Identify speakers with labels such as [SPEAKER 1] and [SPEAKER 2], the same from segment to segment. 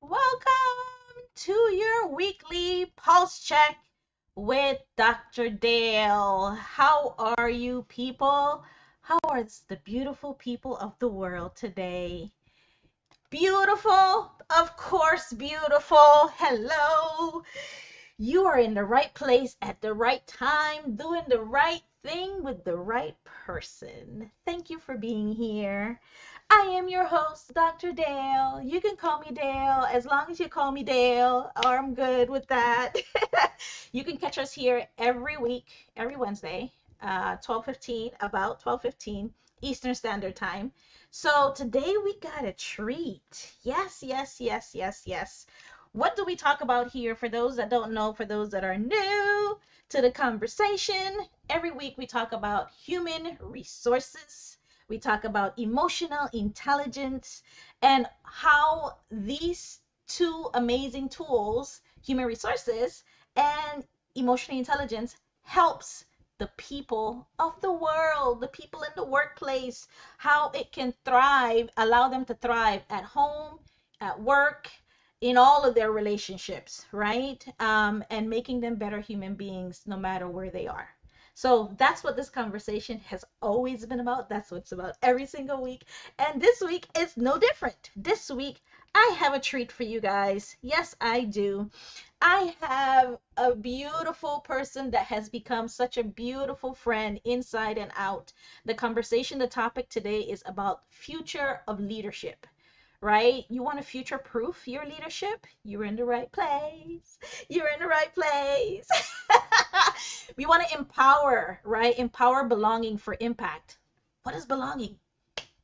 [SPEAKER 1] Welcome to your weekly pulse check with Dr. Dale. How are you people? How are the beautiful people of the world today? Beautiful, of course, beautiful. Hello. You are in the right place at the right time, doing the right thing with the right person. Thank you for being here. I am your host, Dr. Dale. You can call me Dale as long as you call me Dale, or I'm good with that. You can catch us here every week, every Wednesday, 12:15, about 12:15 Eastern Standard Time. So today we got a treat. Yes, yes, yes, yes, yes. What do we talk about here for those that don't know, for those that are new to the conversation? Every week we talk about human resources. We talk about emotional intelligence and how these two amazing tools, human resources and emotional intelligence, helps the people of the world, the people in the workplace, how it can thrive, allow them to thrive at home, at work, in all of their relationships, right? And making them better human beings no matter where they are. So that's what this conversation has always been about. That's what it's about every single week. And this week is no different. This week, I have a treat for you guys. Yes, I do. I have a beautiful person that has become such a beautiful friend inside and out. The conversation, the topic today is about future of leadership, right? You want to future proof your leadership? You're in the right place. You're in the right place. We want to empower, right? Empower belonging for impact. What is belonging?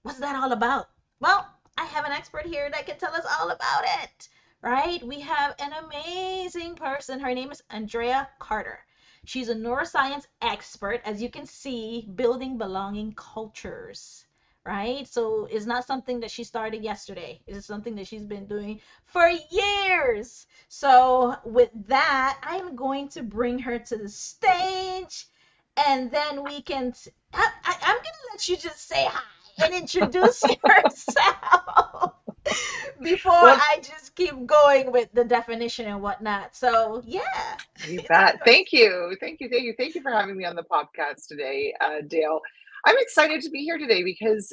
[SPEAKER 1] What's that all about? Well, I have an expert here that can tell us all about it, right? We have an amazing person. Her name is Andrea Carter. She's a neuroscience expert, as you can see, building belonging cultures, right? So it's not something that she started yesterday. It is something that she's been doing for years. So with that, I'm going to bring her to the stage and then we can. I'm going to let you just say hi and introduce yourself before
[SPEAKER 2] Well,
[SPEAKER 1] I just keep going with the definition and whatnot. So, yeah,
[SPEAKER 2] you
[SPEAKER 1] it's all
[SPEAKER 2] bet.
[SPEAKER 1] yours.
[SPEAKER 2] Thank you. Thank you. Thank you. Thank you for having me on the podcast today, Dale. I'm excited to be here today because,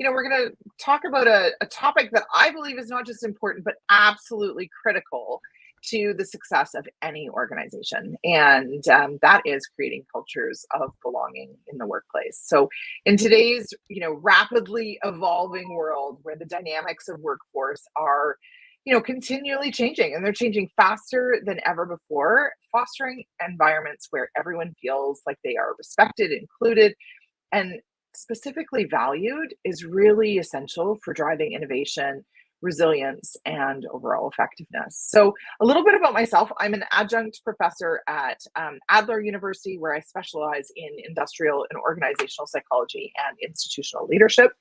[SPEAKER 2] we're going to talk about a topic that I believe is not just important, but absolutely critical to the success of any organization. And that is creating cultures of belonging in the workplace. So, in today's, rapidly evolving world where the dynamics of workforce are continually changing, and they're changing faster than ever before. Fostering environments where everyone feels like they are respected, included, and specifically valued is really essential for driving innovation, resilience, and overall effectiveness. So, a little bit about myself: I'm an adjunct professor at Adler University, where I specialize in industrial and organizational psychology and institutional leadership.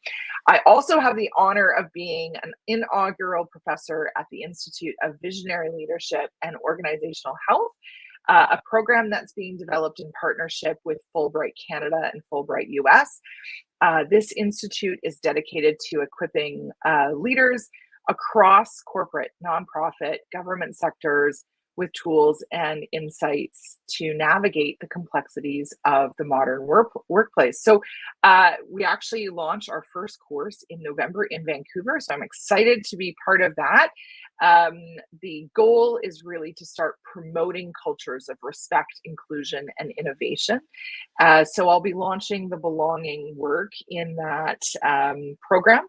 [SPEAKER 2] I also have the honor of being an inaugural professor at the Institute of Visionary Leadership and Organizational Health, a program that's being developed in partnership with Fulbright Canada and Fulbright US. This institute is dedicated to equipping leaders across corporate, nonprofit, government sectors with tools and insights to navigate the complexities of the modern workplace. So, we actually launched our first course in November in Vancouver. So, I'm excited to be part of that. Um, the goal is really to start promoting cultures of respect, inclusion, and innovation. So I'll be launching the belonging work in that program.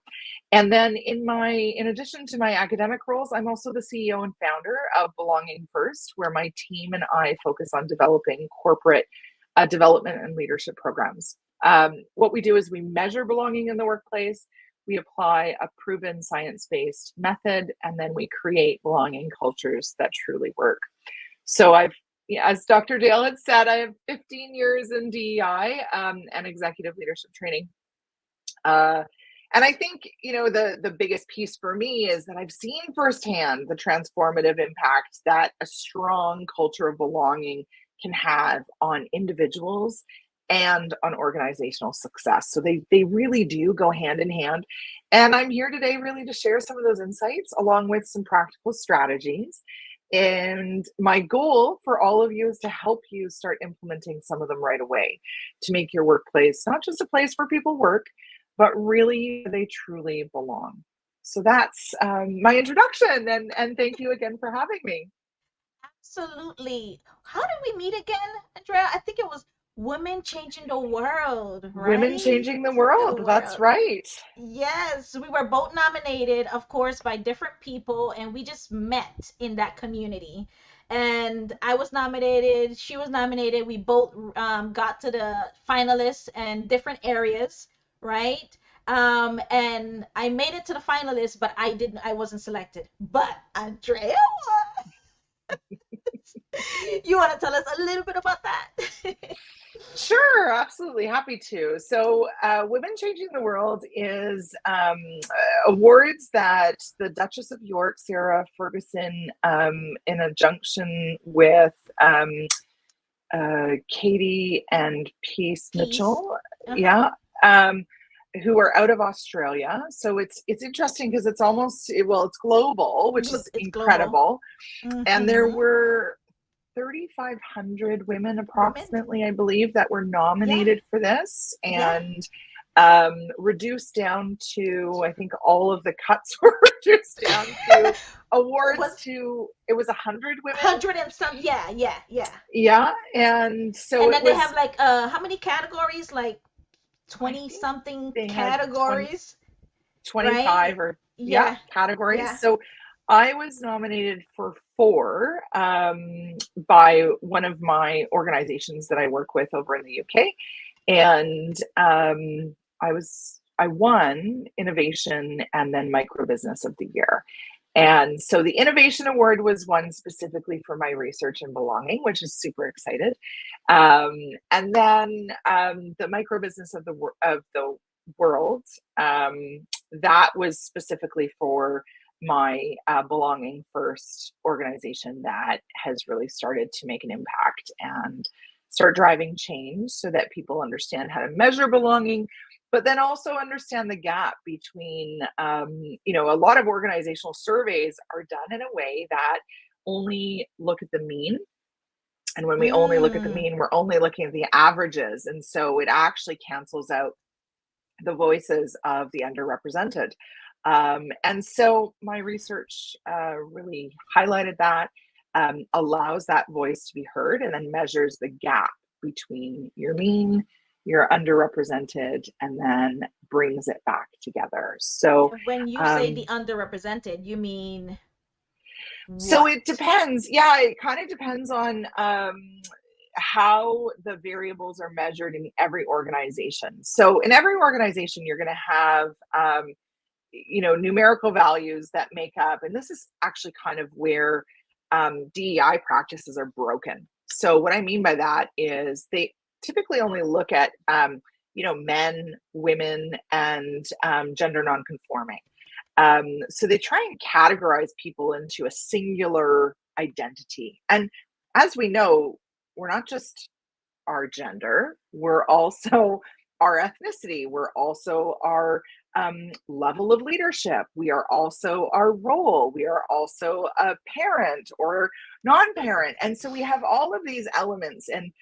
[SPEAKER 2] And then in addition to my academic roles, I'm also the CEO and founder of Belonging First, where my team and I focus on developing corporate development and leadership programs. What we do is we measure belonging in the workplace. We apply a proven science-based method, and then we create belonging cultures that truly work. So as Dr. Dale had said, I have 15 years in DEI and executive leadership training. And I think, the biggest piece for me is that I've seen firsthand the transformative impact that a strong culture of belonging can have on individuals and on organizational success. So they really do go hand in hand. And I'm here today really to share some of those insights along with some practical strategies. And my goal for all of you is to help you start implementing some of them right away to make your workplace not just a place where people work, but really they truly belong. So that's my introduction, and thank you again for having me.
[SPEAKER 1] Absolutely. How did we meet again, Andrea? I think it was Women Changing the World,
[SPEAKER 2] Women
[SPEAKER 1] right?
[SPEAKER 2] changing the
[SPEAKER 1] The
[SPEAKER 2] world. That's
[SPEAKER 1] world.
[SPEAKER 2] right.
[SPEAKER 1] Yes, we were both nominated, of course, by different people, and we just met in that community. And I was nominated, she was nominated. We both got to the finalists in different areas, right? And I made it to the finalists, but I wasn't selected. But Andrea was. You want to tell us a little bit about that?
[SPEAKER 2] Sure, absolutely. Happy to. So, Women Changing the World is awards that the Duchess of York, Sarah Ferguson, in conjunction with Katie and Peace
[SPEAKER 1] Peace.
[SPEAKER 2] Mitchell,
[SPEAKER 1] Uh-huh.
[SPEAKER 2] yeah, um, who are out of Australia. So it's interesting because it's almost, well, it's global, which is
[SPEAKER 1] It's global.
[SPEAKER 2] incredible. And there
[SPEAKER 1] Mm-hmm.
[SPEAKER 2] were 3,500 women
[SPEAKER 1] Women.
[SPEAKER 2] approximately, I believe, that were
[SPEAKER 1] Yeah.
[SPEAKER 2] nominated for this,
[SPEAKER 1] Yeah.
[SPEAKER 2] and reduced down to, I think all of the cuts were reduced down to awards
[SPEAKER 1] Was
[SPEAKER 2] to, it was 100 women.
[SPEAKER 1] 100 and some. Yeah, yeah, yeah.
[SPEAKER 2] Yeah. And so
[SPEAKER 1] And
[SPEAKER 2] it
[SPEAKER 1] then they
[SPEAKER 2] was,
[SPEAKER 1] have like how many categories? Like
[SPEAKER 2] I
[SPEAKER 1] 20
[SPEAKER 2] think
[SPEAKER 1] something
[SPEAKER 2] they had
[SPEAKER 1] categories, right?
[SPEAKER 2] 25 or, yeah,
[SPEAKER 1] Yeah.
[SPEAKER 2] categories.
[SPEAKER 1] Yeah.
[SPEAKER 2] So I was nominated for four by one of my organizations that I work with over in the UK. And I won innovation and then micro business of the year. And so the innovation award was one specifically for my research and belonging, which is super excited. Um, and then the micro business of the world, that was specifically for my belonging first organization that has really started to make an impact and start driving change so that people understand how to measure belonging, but then also understand the gap between, a lot of organizational surveys are done in a way that only look at the mean. And when we only look at the
[SPEAKER 1] Mm.
[SPEAKER 2] mean, we're only looking at the averages. And so it actually cancels out the voices of the underrepresented. And so my research really highlighted that, allows that voice to be heard, and then measures the gap between your mean, your underrepresented, and then brings it back together. So,
[SPEAKER 1] And when you say the
[SPEAKER 2] um,
[SPEAKER 1] underrepresented, you mean
[SPEAKER 2] so
[SPEAKER 1] what?
[SPEAKER 2] it depends. Yeah, it kind of depends on how the variables are measured in every organization. So in every organization, you're going to have numerical values that make up, and this is actually kind of where DEI practices are broken. So what I mean by that is they typically only look at men, women, and gender nonconforming. So they try and categorize people into a singular identity. And as we know, we're not just our gender, we're also our ethnicity, we're also our level of leadership, we are also our role, we are also a parent or non parent. And so we have all of these elements. And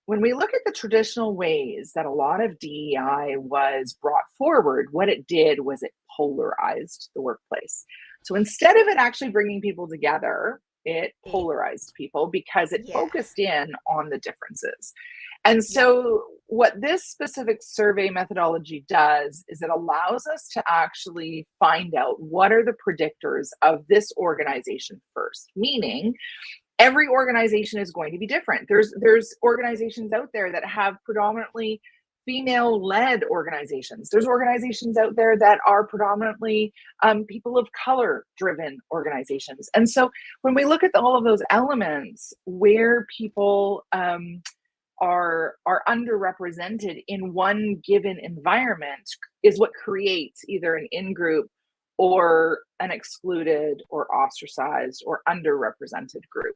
[SPEAKER 2] when we look at the traditional ways that a lot of DEI was brought forward, what it did was it polarized the workplace. So instead of it actually bringing people together, it
[SPEAKER 1] It,
[SPEAKER 2] polarized people because it
[SPEAKER 1] yeah.
[SPEAKER 2] focused in on the differences. And
[SPEAKER 1] Yep.
[SPEAKER 2] so, what this specific survey methodology does is it allows us to actually find out what are the predictors of this organization first, meaning every organization is going to be different. There's organizations out there that have predominantly female led organizations. There's organizations out there that are predominantly people of color driven organizations. And so when we look at all of those elements where people are underrepresented in one given environment is what creates either an in-group or an excluded or ostracized or underrepresented group.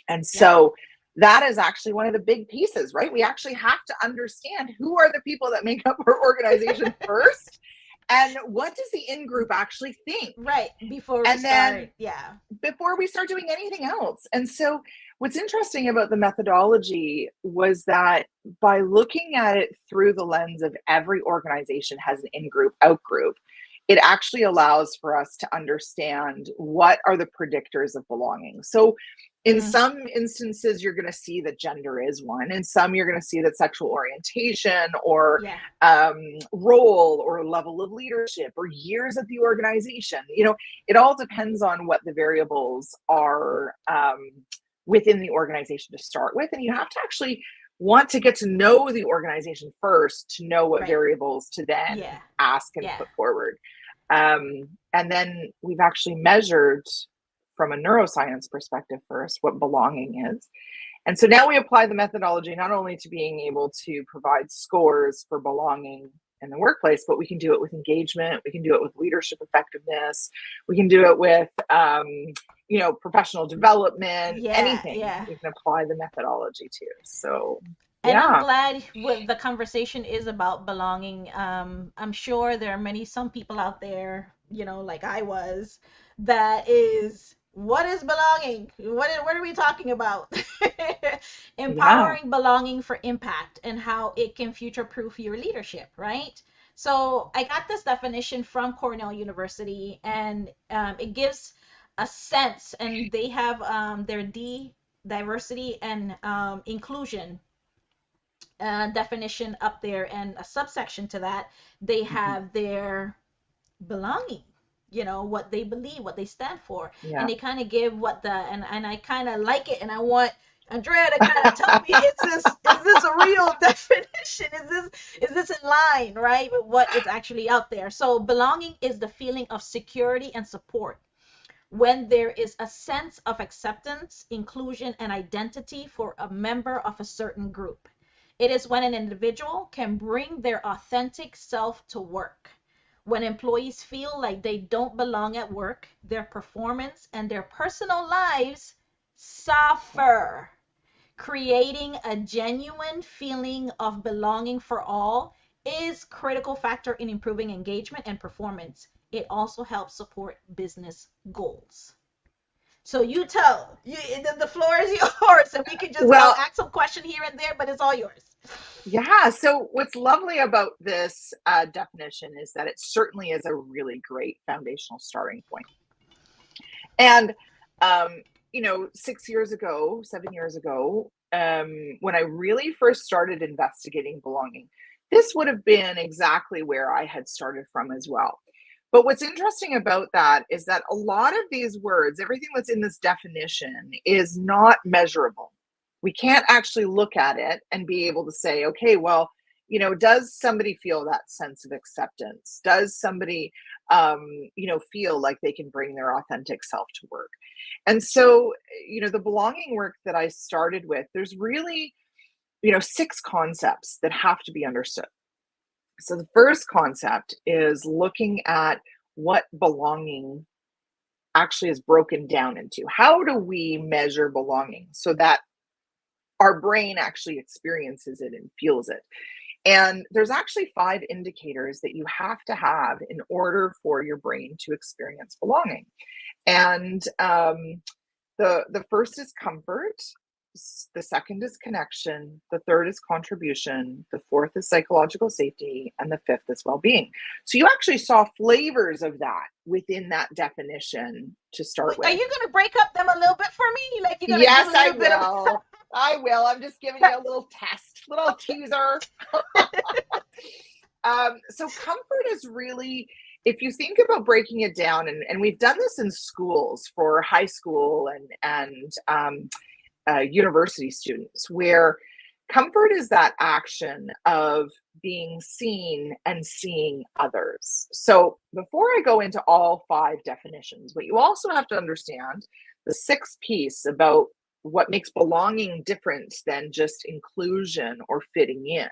[SPEAKER 2] And
[SPEAKER 1] Yep.
[SPEAKER 2] so that is actually one of the big pieces, right? We actually have to understand who are the people that make up our organization first, and what does the in-group actually think?
[SPEAKER 1] Right. Before we
[SPEAKER 2] And then
[SPEAKER 1] start. Yeah.
[SPEAKER 2] before we start doing anything else. And so what's interesting about the methodology was that by looking at it through the lens of every organization has an in-group, out-group, it actually allows for us to understand what are the predictors of belonging. So in
[SPEAKER 1] Mm,
[SPEAKER 2] some instances, you're going to see that gender is one. In some, you're going to see that sexual orientation or
[SPEAKER 1] yeah.
[SPEAKER 2] role or level of leadership or years at the organization. It all depends on what the variables are within the organization to start with. And you have to actually want to get to know the organization first to know what
[SPEAKER 1] Right.
[SPEAKER 2] variables to then
[SPEAKER 1] Yeah.
[SPEAKER 2] ask and
[SPEAKER 1] Yeah.
[SPEAKER 2] put forward. And then we've actually measured from a neuroscience perspective first what belonging is. And so now we apply the methodology not only to being able to provide scores for belonging in the workplace, but we can do it with engagement. We can do it with leadership effectiveness. We can do it with, professional development,
[SPEAKER 1] Yeah.
[SPEAKER 2] anything
[SPEAKER 1] Yeah.
[SPEAKER 2] we can apply the methodology to. So,
[SPEAKER 1] And I'm
[SPEAKER 2] yeah.
[SPEAKER 1] glad what the conversation is about belonging. I'm sure there are some people out there, like I was, that is, what is belonging? What are we talking about?
[SPEAKER 2] Yeah.
[SPEAKER 1] Empowering belonging for impact and how it can future-proof your leadership, right? So I got this definition from Cornell University, and it gives a sense, and they have their diversity and inclusion definition up there, and a subsection to that, they
[SPEAKER 2] Mhm.
[SPEAKER 1] have their belonging, what they believe, what they stand for, and
[SPEAKER 2] Yeah.
[SPEAKER 1] they kind of give what and I kind of like it, and I want Andrea to kind of tell me, is this a real definition? Is this in line, right, with what is actually out there? So belonging is the feeling of security and support when there is a sense of acceptance, inclusion, and identity for a member of a certain group. It is when an individual can bring their authentic self to work. When employees feel like they don't belong at work, their performance and their personal lives suffer. Creating a genuine feeling of belonging for all is critical factor in improving engagement and performance. It also helps support business goals. So you tell you the floor is yours, and we can just I'll
[SPEAKER 2] Well,
[SPEAKER 1] ask some question here and there, but it's all yours.
[SPEAKER 2] yeah. So, what's lovely about this definition is that it certainly is a really great foundational starting point. And, 6 years ago, 7 years ago, when I really first started investigating belonging, this would have been exactly where I had started from as well. But what's interesting about that is that a lot of these words, everything that's in this definition, is not measurable. We can't actually look at it and be able to say, okay, well, does somebody feel that sense of acceptance? Does somebody feel like they can bring their authentic self to work? And so, the belonging work that I started with, there's really, 6 concepts that have to be understood. So the first concept is looking at what belonging actually is broken down into. How do we measure belonging so that our brain actually experiences it and feels it? And there's actually 5 indicators that you have to have in order for your brain to experience belonging. And the first is comfort, the second is connection, the third is contribution, the fourth is psychological safety, and the fifth is well-being. So you actually saw flavors of that within that definition to start
[SPEAKER 1] Wait, are
[SPEAKER 2] with.
[SPEAKER 1] you gonna break up them a little bit for me? Like you're gonna give
[SPEAKER 2] Yes,
[SPEAKER 1] a
[SPEAKER 2] I
[SPEAKER 1] little bit of
[SPEAKER 2] will. I will. I'm just giving you a little test, little teaser. So comfort is really, if you think about breaking it down, and we've done this in schools for high school and university students, where comfort is that action of being seen and seeing others. So before I go into all 5 definitions, what you also have to understand, the 6th piece about what makes belonging different than just inclusion or fitting in.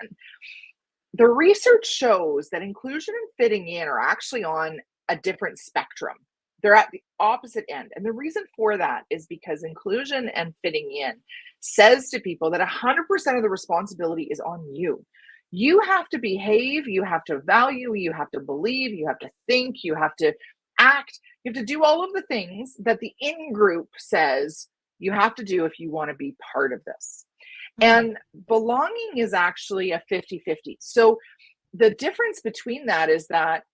[SPEAKER 2] The research shows that inclusion and fitting in are actually on a different spectrum they're at the opposite end. And the reason for that is because inclusion and fitting in says to people that 100% of the responsibility is on you. You have to behave, you have to value, you have to believe, you have to think, you have to act, you have to do all of the things that the in group says you have to do if you want to be part of this. And belonging is actually a 50-50. So the difference between that is that,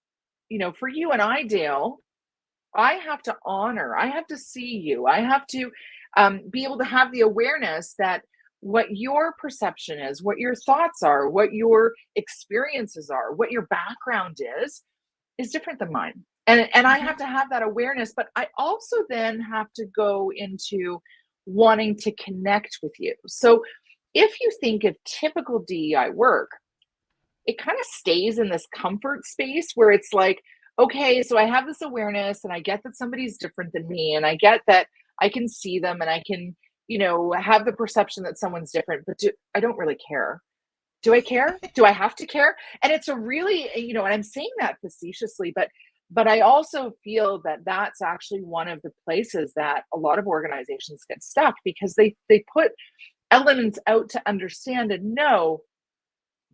[SPEAKER 2] for you and I, Dale, I have to honor, I have to see you, I have to be able to have the awareness that what your perception is, what your thoughts are, what your experiences are, what your background is different than mine. And I have to have that awareness, but I also then have to go into wanting to connect with you. So if you think of typical DEI work, it kind of stays in this comfort space where it's like, okay, so I have this awareness and I get that somebody's different than me and I get that I can see them and I can, have the perception that someone's different, but I don't really care. Do I care? Do I have to care? And it's a really, and I'm saying that facetiously, but I also feel that that's actually one of the places that a lot of organizations get stuck because they put elements out to understand and know,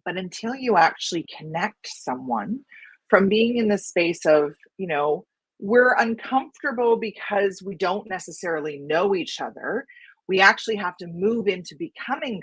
[SPEAKER 2] but until you actually connect someone from being in the space of, we're uncomfortable because we don't necessarily know each other. We actually have to move into becoming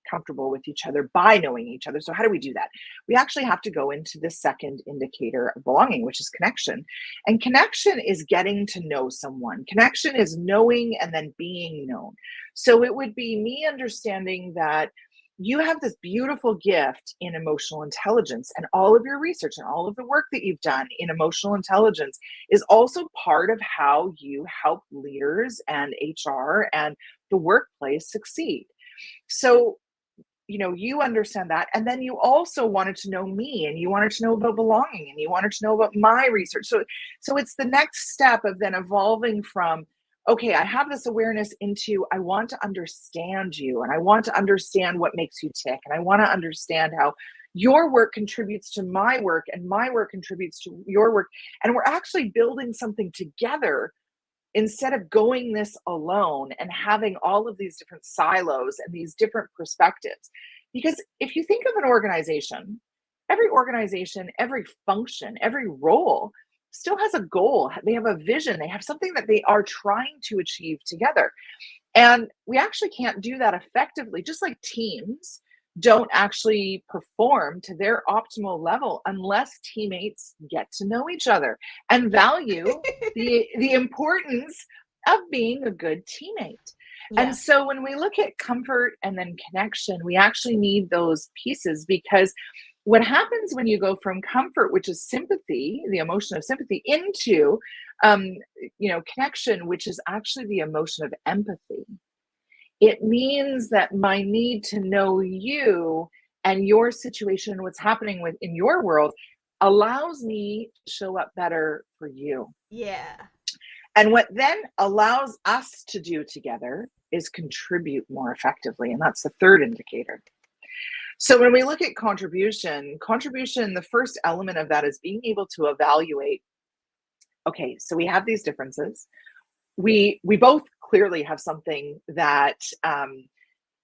[SPEAKER 2] comfortable with each other by knowing each other. So how do we do that? We actually have to go into the second indicator of belonging, which is connection. And connection is getting to know someone. Connection is knowing and then being known. So it would be me understanding that you have this beautiful gift in emotional intelligence, and all of your research and all of the work that you've done in emotional intelligence is also part of how you help leaders and HR and the workplace succeed. So, you understand that. And then you also wanted to know me, and you wanted to know about belonging, and you wanted to know about my research. So it's the next step of then evolving from, okay, I have this awareness into, I want to understand you, and I want to understand what makes you tick, and I want to understand how your work contributes to my work, and my work contributes to your work. And we're actually building something together instead of going this alone and having all of these different silos and these different perspectives. Because if you think of an organization, every function, every role still has a goal. They have a vision. They have something that they are trying to achieve together. And we actually can't do that effectively, just like teams don't actually perform to their optimal level unless teammates get to know each other and value the importance of being a good teammate. And so when we look at comfort and then connection, we actually need those pieces, because what happens when you go from comfort, which is sympathy, the emotion of sympathy, into connection, which is actually the emotion of empathy. It means that my need to know you and your situation, what's happening in your world, allows me to show up better for you.
[SPEAKER 1] Yeah.
[SPEAKER 2] And what then allows us to do together is contribute more effectively. And that's the third indicator. So when we look at contribution, the first element of that is being able to evaluate, okay, so we have these differences. We both clearly have something that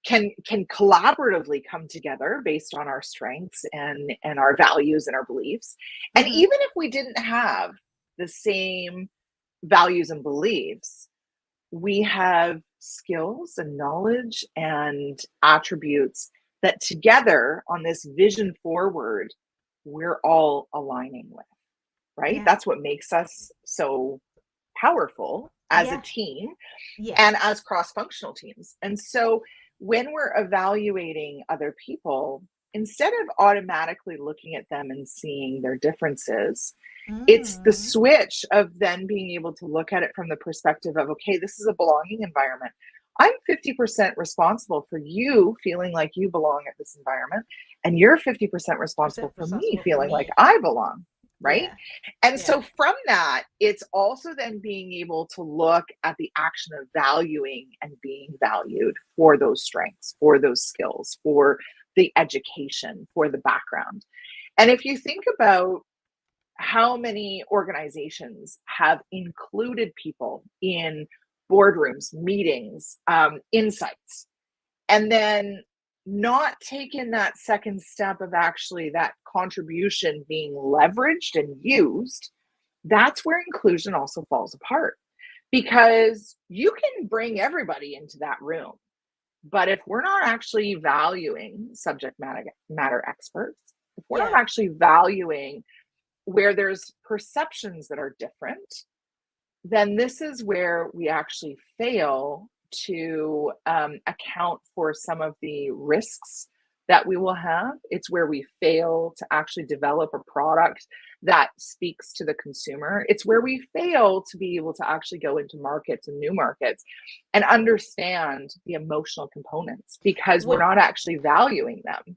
[SPEAKER 2] can collaboratively come together based on our strengths and our values and our beliefs. And even if we didn't have the same values and beliefs, we have skills and knowledge and attributes that together on this vision forward, we're all aligning with, right?
[SPEAKER 1] Yeah.
[SPEAKER 2] That's what makes us so powerful as a team and as cross-functional teams. And so when we're evaluating other people, instead of automatically looking at them and seeing their differences, it's the switch of then being able to look at it from the perspective of, okay, this is a belonging environment. I'm 50% responsible for you feeling like you belong at this environment, and you're 50% responsible for me feeling like I belong, right?
[SPEAKER 1] Yeah.
[SPEAKER 2] And so from that, it's also then being able to look at the action of valuing and being valued for those strengths, for those skills, for the education, for the background. And if you think about how many organizations have included people in boardrooms, meetings, insights, and then not taken that second step of actually that contribution being leveraged and used. That's where inclusion also falls apart, because you can bring everybody into that room, but if we're not actually valuing subject matter experts, if we're not
[SPEAKER 1] Yeah.
[SPEAKER 2] actually valuing where there's perceptions that are different, then this is where we actually fail to account for some of the risks that we will have. It's where we fail to actually develop a product that speaks to the consumer. It's where we fail to be able to actually go into markets and new markets and understand the emotional components, because we're
[SPEAKER 1] Would
[SPEAKER 2] not actually valuing them.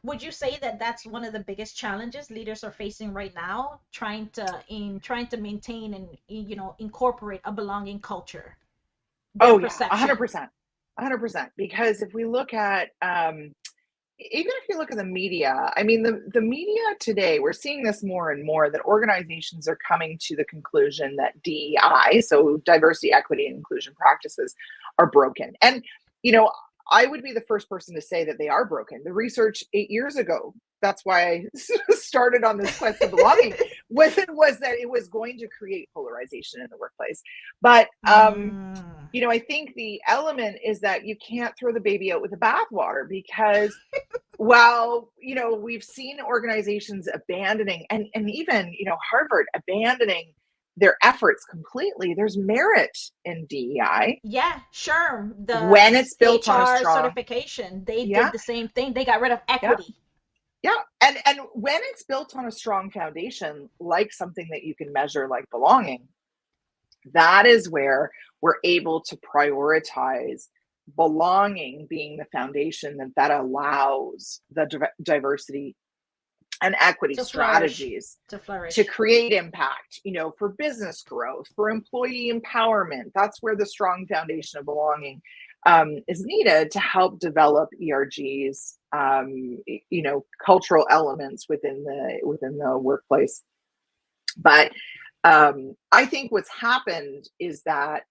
[SPEAKER 1] would you say that that's one of the biggest challenges leaders are facing right now, trying to maintain and incorporate a belonging culture, their
[SPEAKER 2] Oh yeah,
[SPEAKER 1] perceptions?
[SPEAKER 2] 100%. Because if we look at even if you look at the media, I mean, the media today, we're seeing this more and more, that organizations are coming to the conclusion that DEI, so diversity, equity, and inclusion practices, are broken. And, you know, I would be the first person to say that they are broken. The research 8 years ago, that's why I started on this quest of belonging, was that it was going to create polarization in the workplace. But
[SPEAKER 1] Mm,
[SPEAKER 2] I think the element is that you can't throw the baby out with the bathwater, because while we've seen organizations abandoning, and even Harvard abandoning their efforts completely, there's merit in DEI
[SPEAKER 1] yeah, sure. The
[SPEAKER 2] when it's built on a
[SPEAKER 1] HR
[SPEAKER 2] strong.
[SPEAKER 1] certification, they did
[SPEAKER 2] Yeah,
[SPEAKER 1] the same thing. They got rid of
[SPEAKER 2] yeah,
[SPEAKER 1] equity.
[SPEAKER 2] yeah. And when it's built on a strong foundation, like something that you can measure, like belonging, that is where we're able to prioritize belonging being the foundation that allows the diversity and equity
[SPEAKER 1] To flourish,
[SPEAKER 2] strategies
[SPEAKER 1] to
[SPEAKER 2] to
[SPEAKER 1] flourish.
[SPEAKER 2] create impact, for business growth, for employee empowerment. That's where the strong foundation of belonging is needed to help develop ERGs, cultural elements within the workplace. But I think what's happened is that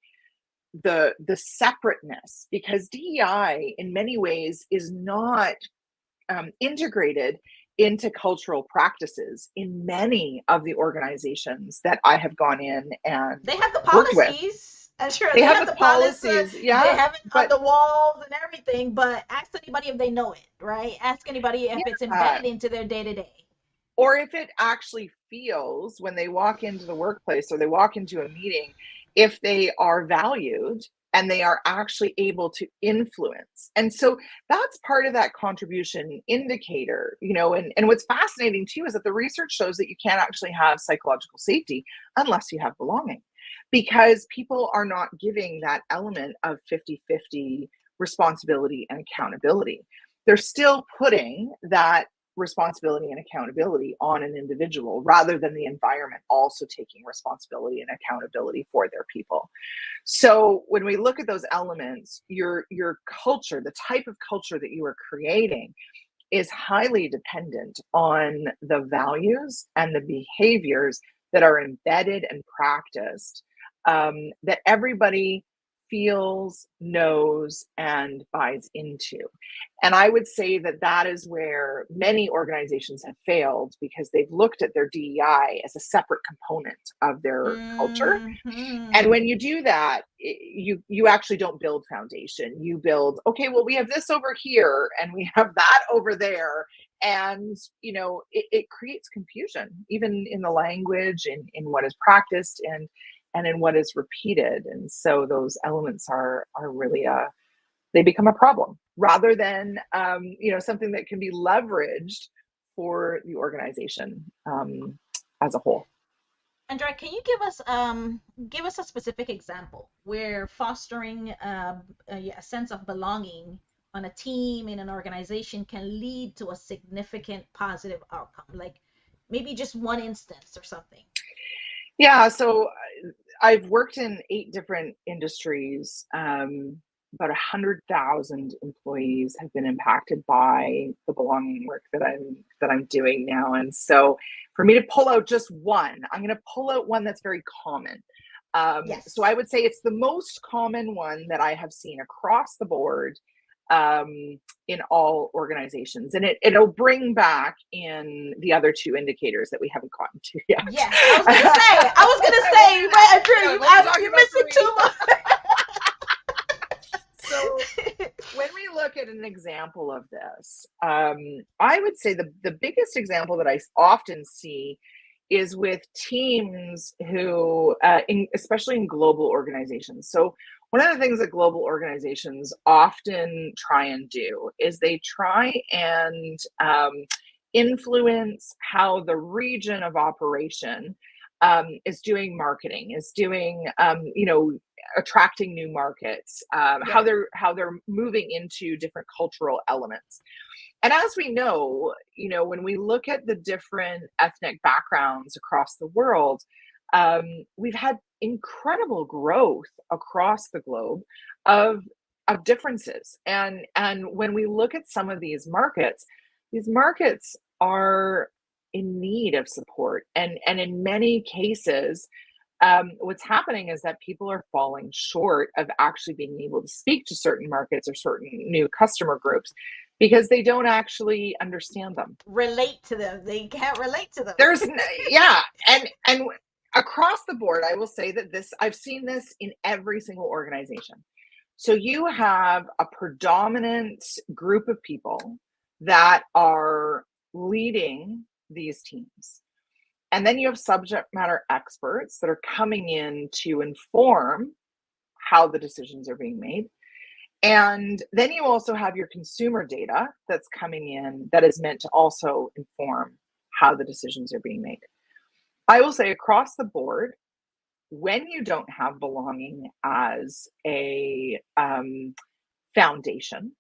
[SPEAKER 2] the separateness, because DEI in many ways is not integrated into cultural practices in many of the organizations that I have gone in and
[SPEAKER 1] They have the
[SPEAKER 2] worked with.
[SPEAKER 1] policies. Sure,
[SPEAKER 2] They
[SPEAKER 1] they
[SPEAKER 2] have
[SPEAKER 1] have
[SPEAKER 2] the
[SPEAKER 1] the policy.
[SPEAKER 2] policies,
[SPEAKER 1] They
[SPEAKER 2] yeah,
[SPEAKER 1] have it on
[SPEAKER 2] but
[SPEAKER 1] the walls and everything. But ask anybody if they know it, right? Ask anybody if it's
[SPEAKER 2] yeah,
[SPEAKER 1] embedded into their day to day.
[SPEAKER 2] or if it actually feels when they walk into the workplace or they walk into a meeting, if they are valued and they are actually able to influence. And so that's part of that contribution indicator, and what's fascinating too is that the research shows that you can't actually have psychological safety unless you have belonging, because people are not giving that element of 50-50 responsibility and accountability. They're still putting that responsibility and accountability on an individual, rather than the environment also taking responsibility and accountability for their people. So when we look at those elements, your culture, the type of culture that you are creating, is highly dependent on the values and the behaviors that are embedded and practiced, that everybody feels, knows, and buys into. And I would say that that is where many organizations have failed, because they've looked at their DEI as a separate component of their culture. And
[SPEAKER 1] Hmm.
[SPEAKER 2] when you do that, you actually don't build foundation. You build, okay, well, we have this over here and we have that over there. And it creates confusion, even in the language, in what is practiced, and in what is repeated. And so those elements are really they become a problem, rather than something that can be leveraged for the organization as a whole.
[SPEAKER 1] Andrea, can you give us a specific example where fostering a sense of belonging on a team in an organization can lead to a significant positive outcome? Like maybe just one instance or something.
[SPEAKER 2] Yeah, so I've worked in 8 different industries, about 100,000 employees have been impacted by the belonging work that I'm doing now. And so for me to pull out just one, I'm going to pull out one that's very common.
[SPEAKER 1] Yes.
[SPEAKER 2] So I would say it's the most common one that I have seen across the board in all organizations. And it'll bring back in the other two indicators that we haven't gotten to yet.
[SPEAKER 1] Yes, I was gonna say, but Andrea, you're missing too much.
[SPEAKER 2] So when we look at an example of this, I would say the biggest example that I often see is with teams who, especially in global organizations. So one of the things that global organizations often try and do is they try and influence how the region of operation is doing marketing, is doing, attracting new markets, how they're moving into different cultural elements. And as we know, when we look at the different ethnic backgrounds across the world, we've had incredible growth across the globe of differences. And when we look at some of these markets are in need of support. And in many cases, what's happening is that people are falling short of actually being able to speak to certain markets or certain new customer groups because they don't actually understand them.
[SPEAKER 1] Relate to them. They can't relate to them.
[SPEAKER 2] And across the board, I will say that I've seen this in every single organization. So you have a predominant group of people that are leading these teams. And then you have subject matter experts that are coming in to inform how the decisions are being made. And then you also have your consumer data that's coming in that is meant to also inform how the decisions are being made. I will say across the board, when you don't have belonging as a foundation,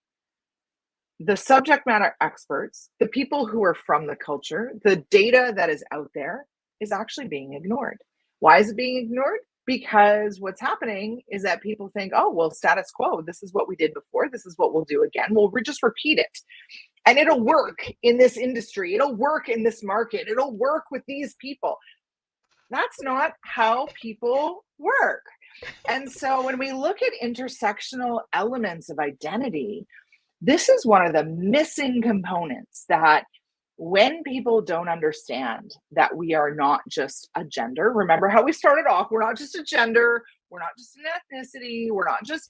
[SPEAKER 2] the subject matter experts, the people who are from the culture, the data that is out there is actually being ignored. Why is it being ignored? Because what's happening is that people think, oh, well, status quo, this is what we did before, this is what we'll do again. We'll just repeat it. And it'll work in this industry, it'll work in this market, it'll work with these people. That's not how people work. And so when we look at intersectional elements of identity, this is one of the missing components that when people don't understand that we are not just a gender, remember how we started off, we're not just a gender, we're not just an ethnicity, we're not just,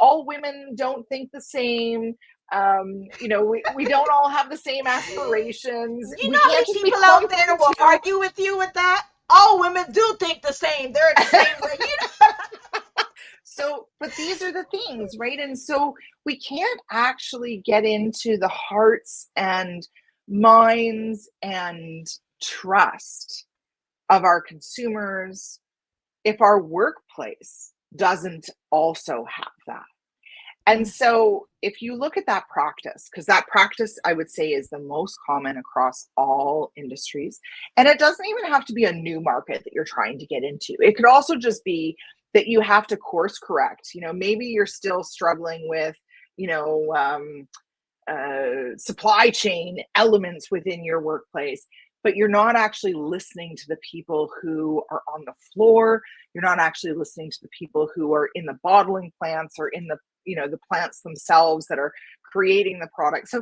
[SPEAKER 2] all women don't think the same. We don't all have the same aspirations.
[SPEAKER 1] You know how many people out there will argue with you with that? All women do think the same. They're the same way.
[SPEAKER 2] So, but these are the things, right? And so we can't actually get into the hearts and minds and trust of our consumers if our workplace doesn't also have that. And so if you look at that practice, because that practice I would say is the most common across all industries, and it doesn't even have to be a new market that you're trying to get into. It could also just be that you have to course correct. Maybe you're still struggling with, supply chain elements within your workplace, but you're not actually listening to the people who are on the floor. You're not actually listening to the people who are in the bottling plants or in the plants themselves that are creating the product. So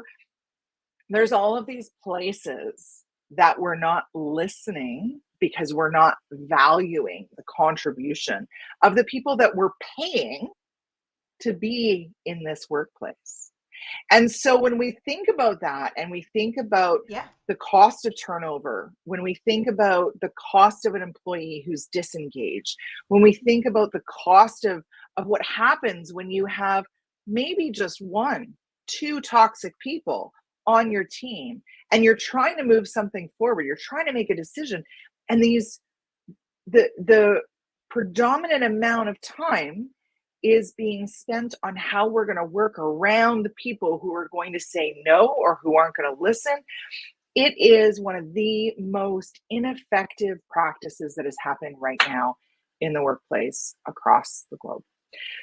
[SPEAKER 2] there's all of these places that we're not listening because we're not valuing the contribution of the people that we're paying to be in this workplace. And so when we think about that and we think about the cost of turnover, when we think about the cost of an employee who's disengaged, when we think about the cost of what happens when you have maybe just 1-2 toxic people on your team and you're trying to move something forward, you're trying to make a decision, and the predominant amount of time is being spent on how we're going to work around the people who are going to say no or who aren't going to listen. It is one of the most ineffective practices that is happening right now in the workplace across the globe.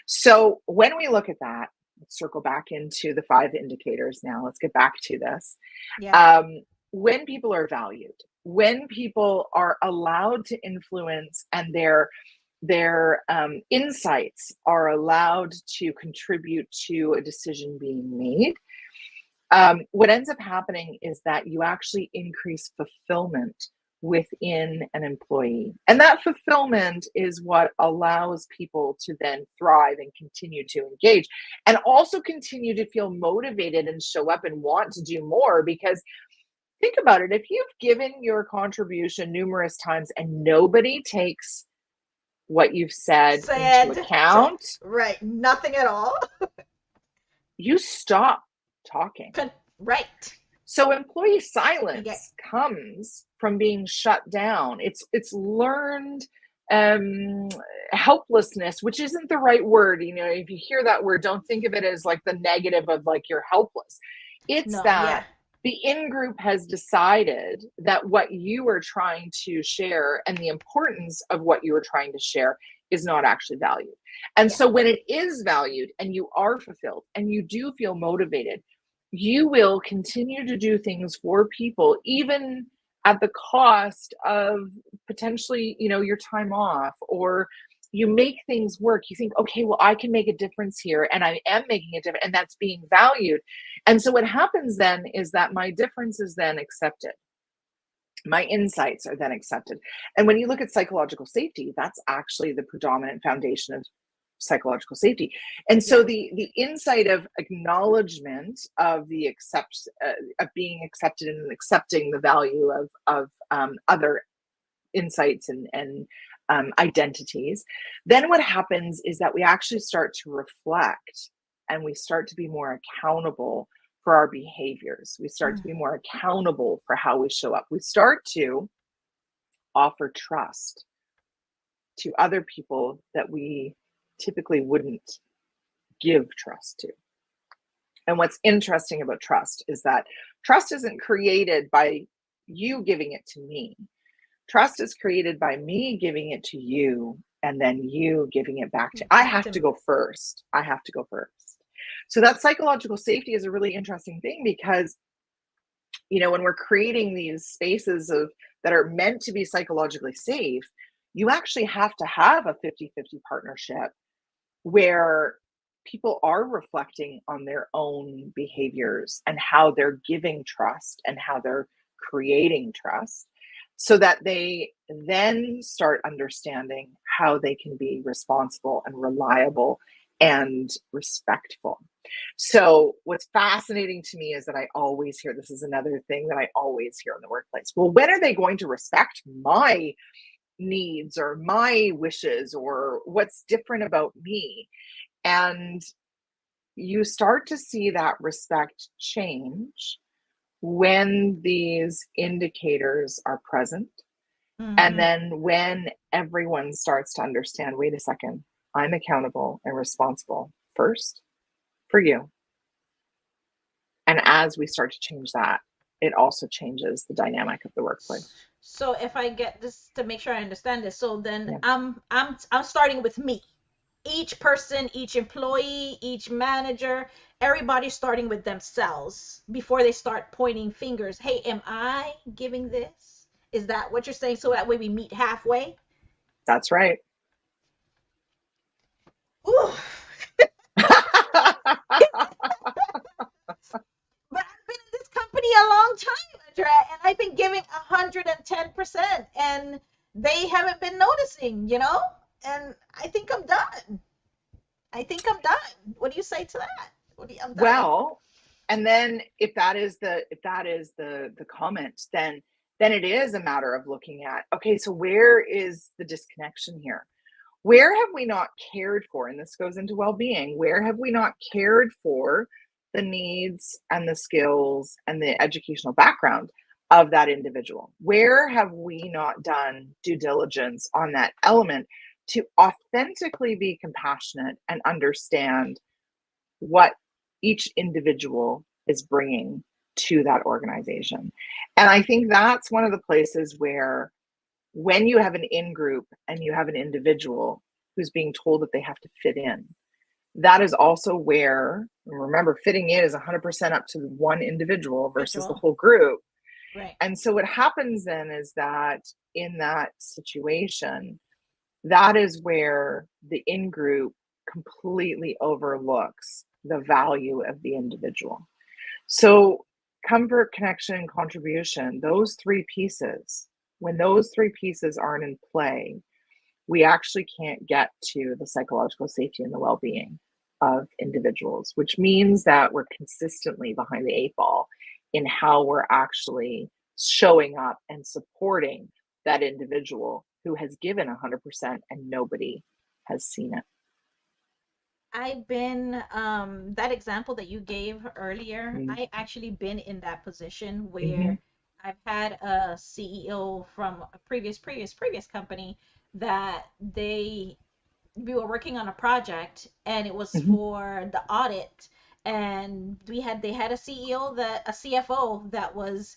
[SPEAKER 2] So when we look at that, let's circle back into the 5 indicators now. Let's get back to this.
[SPEAKER 1] Yeah.
[SPEAKER 2] When people are valued, when people are allowed to influence, and their insights are allowed to contribute to a decision being made, what ends up happening is that you actually increase fulfillment within an employee. And that fulfillment is what allows people to then thrive and continue to engage, and also continue to feel motivated and show up and want to do more. Because think about it, if you've given your contribution numerous times and nobody takes what you've said into account,
[SPEAKER 1] right, nothing at all.
[SPEAKER 2] you stop talking.
[SPEAKER 1] Right.
[SPEAKER 2] So employee silence comes from being shut down. It's learned helplessness, which isn't the right word. You know, if you hear that word, don't think of it as like the negative of like you're helpless. It's that the in-group has decided that what you are trying to share and the importance of what you are trying to share is not actually valued. And so when it is valued and you are fulfilled and you do feel motivated, you will continue to do things for people, even at the cost of potentially, you know, your time off, or you make things work. You think, okay, well, I can make a difference here, and I am making a difference, and that's being valued. And so what happens then is that my difference is then accepted. My insights are then accepted. And when you look at psychological safety, that's actually the predominant foundation of psychological safety. And so the insight of acknowledgement of the of being accepted and accepting the value of other insights and identities, then what happens is that we actually start to reflect, and we start to be more accountable for our behaviors. We start to be more accountable for how we show up. We start to offer trust to other people that we typically wouldn't give trust to. And what's interesting about trust is that trust isn't created by you giving it to me. Trust is created by me giving it to you, and then you giving it back to. I have to go first. I have to go first. So that psychological safety is a really interesting thing, because, you know, when we're creating these spaces that are meant to be psychologically safe, you actually have to have a 50-50 partnership where people are reflecting on their own behaviors and how they're giving trust and how they're creating trust, so that they then start understanding how they can be responsible and reliable and respectful. So what's fascinating to me is that I always hear, this is another thing that I always hear in the workplace, well, when are they going to respect my needs or my wishes, or what's different about me? And you start to see that respect change when these indicators are present. And then when everyone starts to understand, wait a second, I'm accountable and responsible first for you. And as we start to change that, it also changes the dynamic of the workplace.
[SPEAKER 1] So if I get this, to make sure I understand this, so then I'm starting with me. Each person, each employee, each manager, everybody's starting with themselves before they start pointing fingers. Hey, am I giving this? Is that what you're saying? So that way we meet halfway?
[SPEAKER 2] That's right.
[SPEAKER 1] Ooh. But I've been in this company a long time, Andrea, and I've been giving 110%, and they haven't been noticing, you know? And I think I'm done. What do you say to that? I'm done.
[SPEAKER 2] Well, and then if that is the comment, then it is a matter of looking at, okay, so where is the disconnection here? Where have we not cared for, and this goes into well-being, where have we not cared for the needs and the skills and the educational background of that individual? Where have we not done due diligence on that element to authentically be compassionate and understand what each individual is bringing to that organization? And I think that's one of the places where, when you have an in-group and you have an individual, who's being told that they have to fit in. That is also where, remember, fitting in is 100% up to one individual versus the whole group.
[SPEAKER 1] Right.
[SPEAKER 2] And so what happens then is that in that situation, that is where the in-group completely overlooks the value of the individual. So comfort, connection, and contribution, those three pieces, when those three pieces aren't in play, we actually can't get to the psychological safety and the well-being of individuals, which means that we're consistently behind the eight ball in how we're actually showing up and supporting that individual who has given 100% and nobody has seen it.
[SPEAKER 1] I've been that example that you gave earlier,
[SPEAKER 2] Mm-hmm.
[SPEAKER 1] I actually been in that position
[SPEAKER 2] Mm-hmm.
[SPEAKER 1] where I've had a CEO from a previous company that we were working on a project and it was
[SPEAKER 2] Mm-hmm.
[SPEAKER 1] for the audit, and they had a CEO, that a CFO that was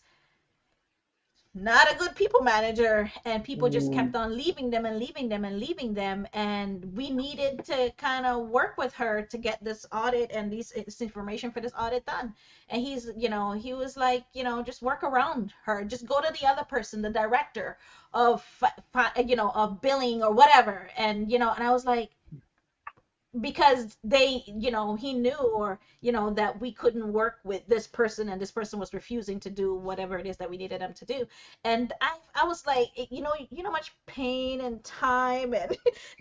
[SPEAKER 1] not a good people manager, and people just
[SPEAKER 2] Mm-hmm.
[SPEAKER 1] kept on leaving them and leaving them and leaving them, and we needed to kind of work with her to get this audit and this information for this audit done. And he was like, just work around her, just go to the other person, the director of of billing or whatever. And I was like, because he knew, or that we couldn't work with this person, and this person was refusing to do whatever it is that we needed them to do. And I was like, how much pain and time and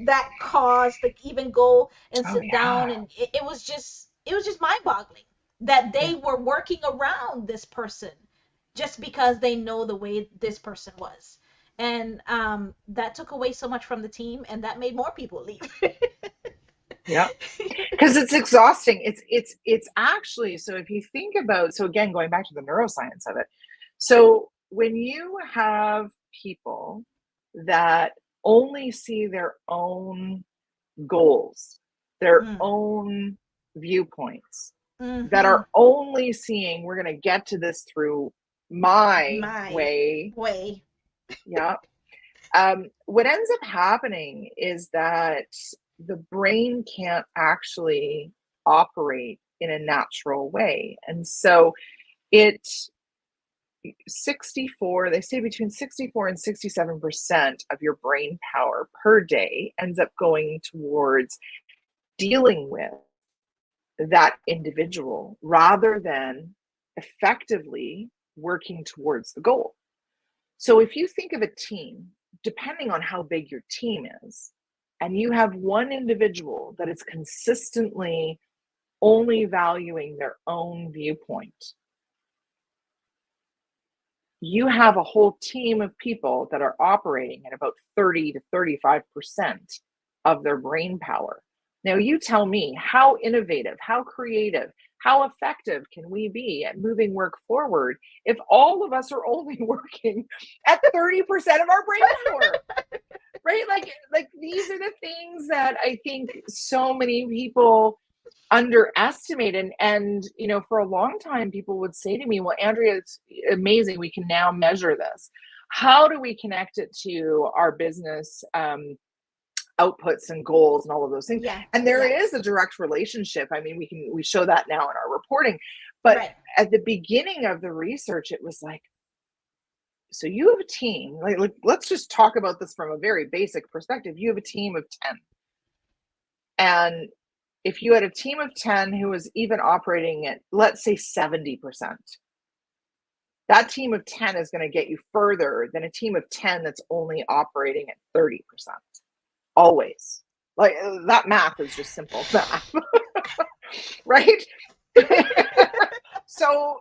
[SPEAKER 1] that caused to even go and
[SPEAKER 2] Oh
[SPEAKER 1] sit
[SPEAKER 2] yeah.
[SPEAKER 1] down. And it was just mind-boggling that
[SPEAKER 2] Yeah.
[SPEAKER 1] they were working around this person just because they know the way this person was. And that took away so much from the team, and that made more people leave.
[SPEAKER 2] Yeah. Because it's exhausting. It's actually, so if you think about, so again, going back to the neuroscience of it, so when you have people that only see their own goals, their
[SPEAKER 1] Mm.
[SPEAKER 2] own viewpoints, that
[SPEAKER 1] Mm-hmm.
[SPEAKER 2] are only seeing, we're going to get to this through my
[SPEAKER 1] My
[SPEAKER 2] way.
[SPEAKER 1] way.
[SPEAKER 2] Yeah. What ends up happening is that the brain can't actually operate in a natural way. And so it 64, they say between 64 and 67% of your brain power per day ends up going towards dealing with that individual rather than effectively working towards the goal. So if you think of a team, depending on how big your team is, and you have one individual that is consistently only valuing their own viewpoint, you have a whole team of people that are operating at about 30 to 35% of their brain power. Now, you tell me, how innovative, how creative, how effective can we be at moving work forward if all of us are only working at 30% of our brain power? Right? Like these are the things that I think so many people underestimate. And for a long time people would say to me, well, Andrea, it's amazing, we can now measure this. How do we connect it to our business outputs and goals and all of those things?
[SPEAKER 1] Yeah.
[SPEAKER 2] And there
[SPEAKER 1] Yeah.
[SPEAKER 2] is a direct relationship. I mean, we show that now in our reporting, but
[SPEAKER 1] Right.
[SPEAKER 2] at the beginning of the research it was like, so you have a team, like let's just talk about this from a very basic perspective. You have a team of 10, and if you had a team of 10 who was even operating at, let's say, 70%, that team of 10 is going to get you further than a team of 10 that's only operating at 30%. Always. Like, that math is just simple math, right? So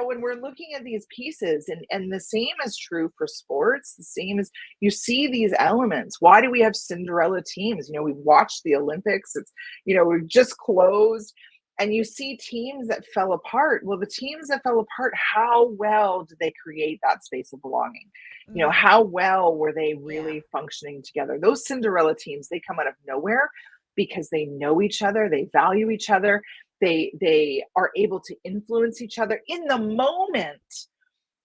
[SPEAKER 2] when we're looking at these pieces, and the same is true for sports, the same as you see these elements. Why do we have Cinderella teams? We've watched the Olympics. It's, we've just closed, and you see teams that fell apart. Well, the teams that fell apart, how well did they create that space of belonging?
[SPEAKER 1] Mm.
[SPEAKER 2] How well were they
[SPEAKER 1] Yeah.
[SPEAKER 2] really functioning together? Those Cinderella teams, they come out of nowhere because they know each other, they value each other, they are able to influence each other in the moment.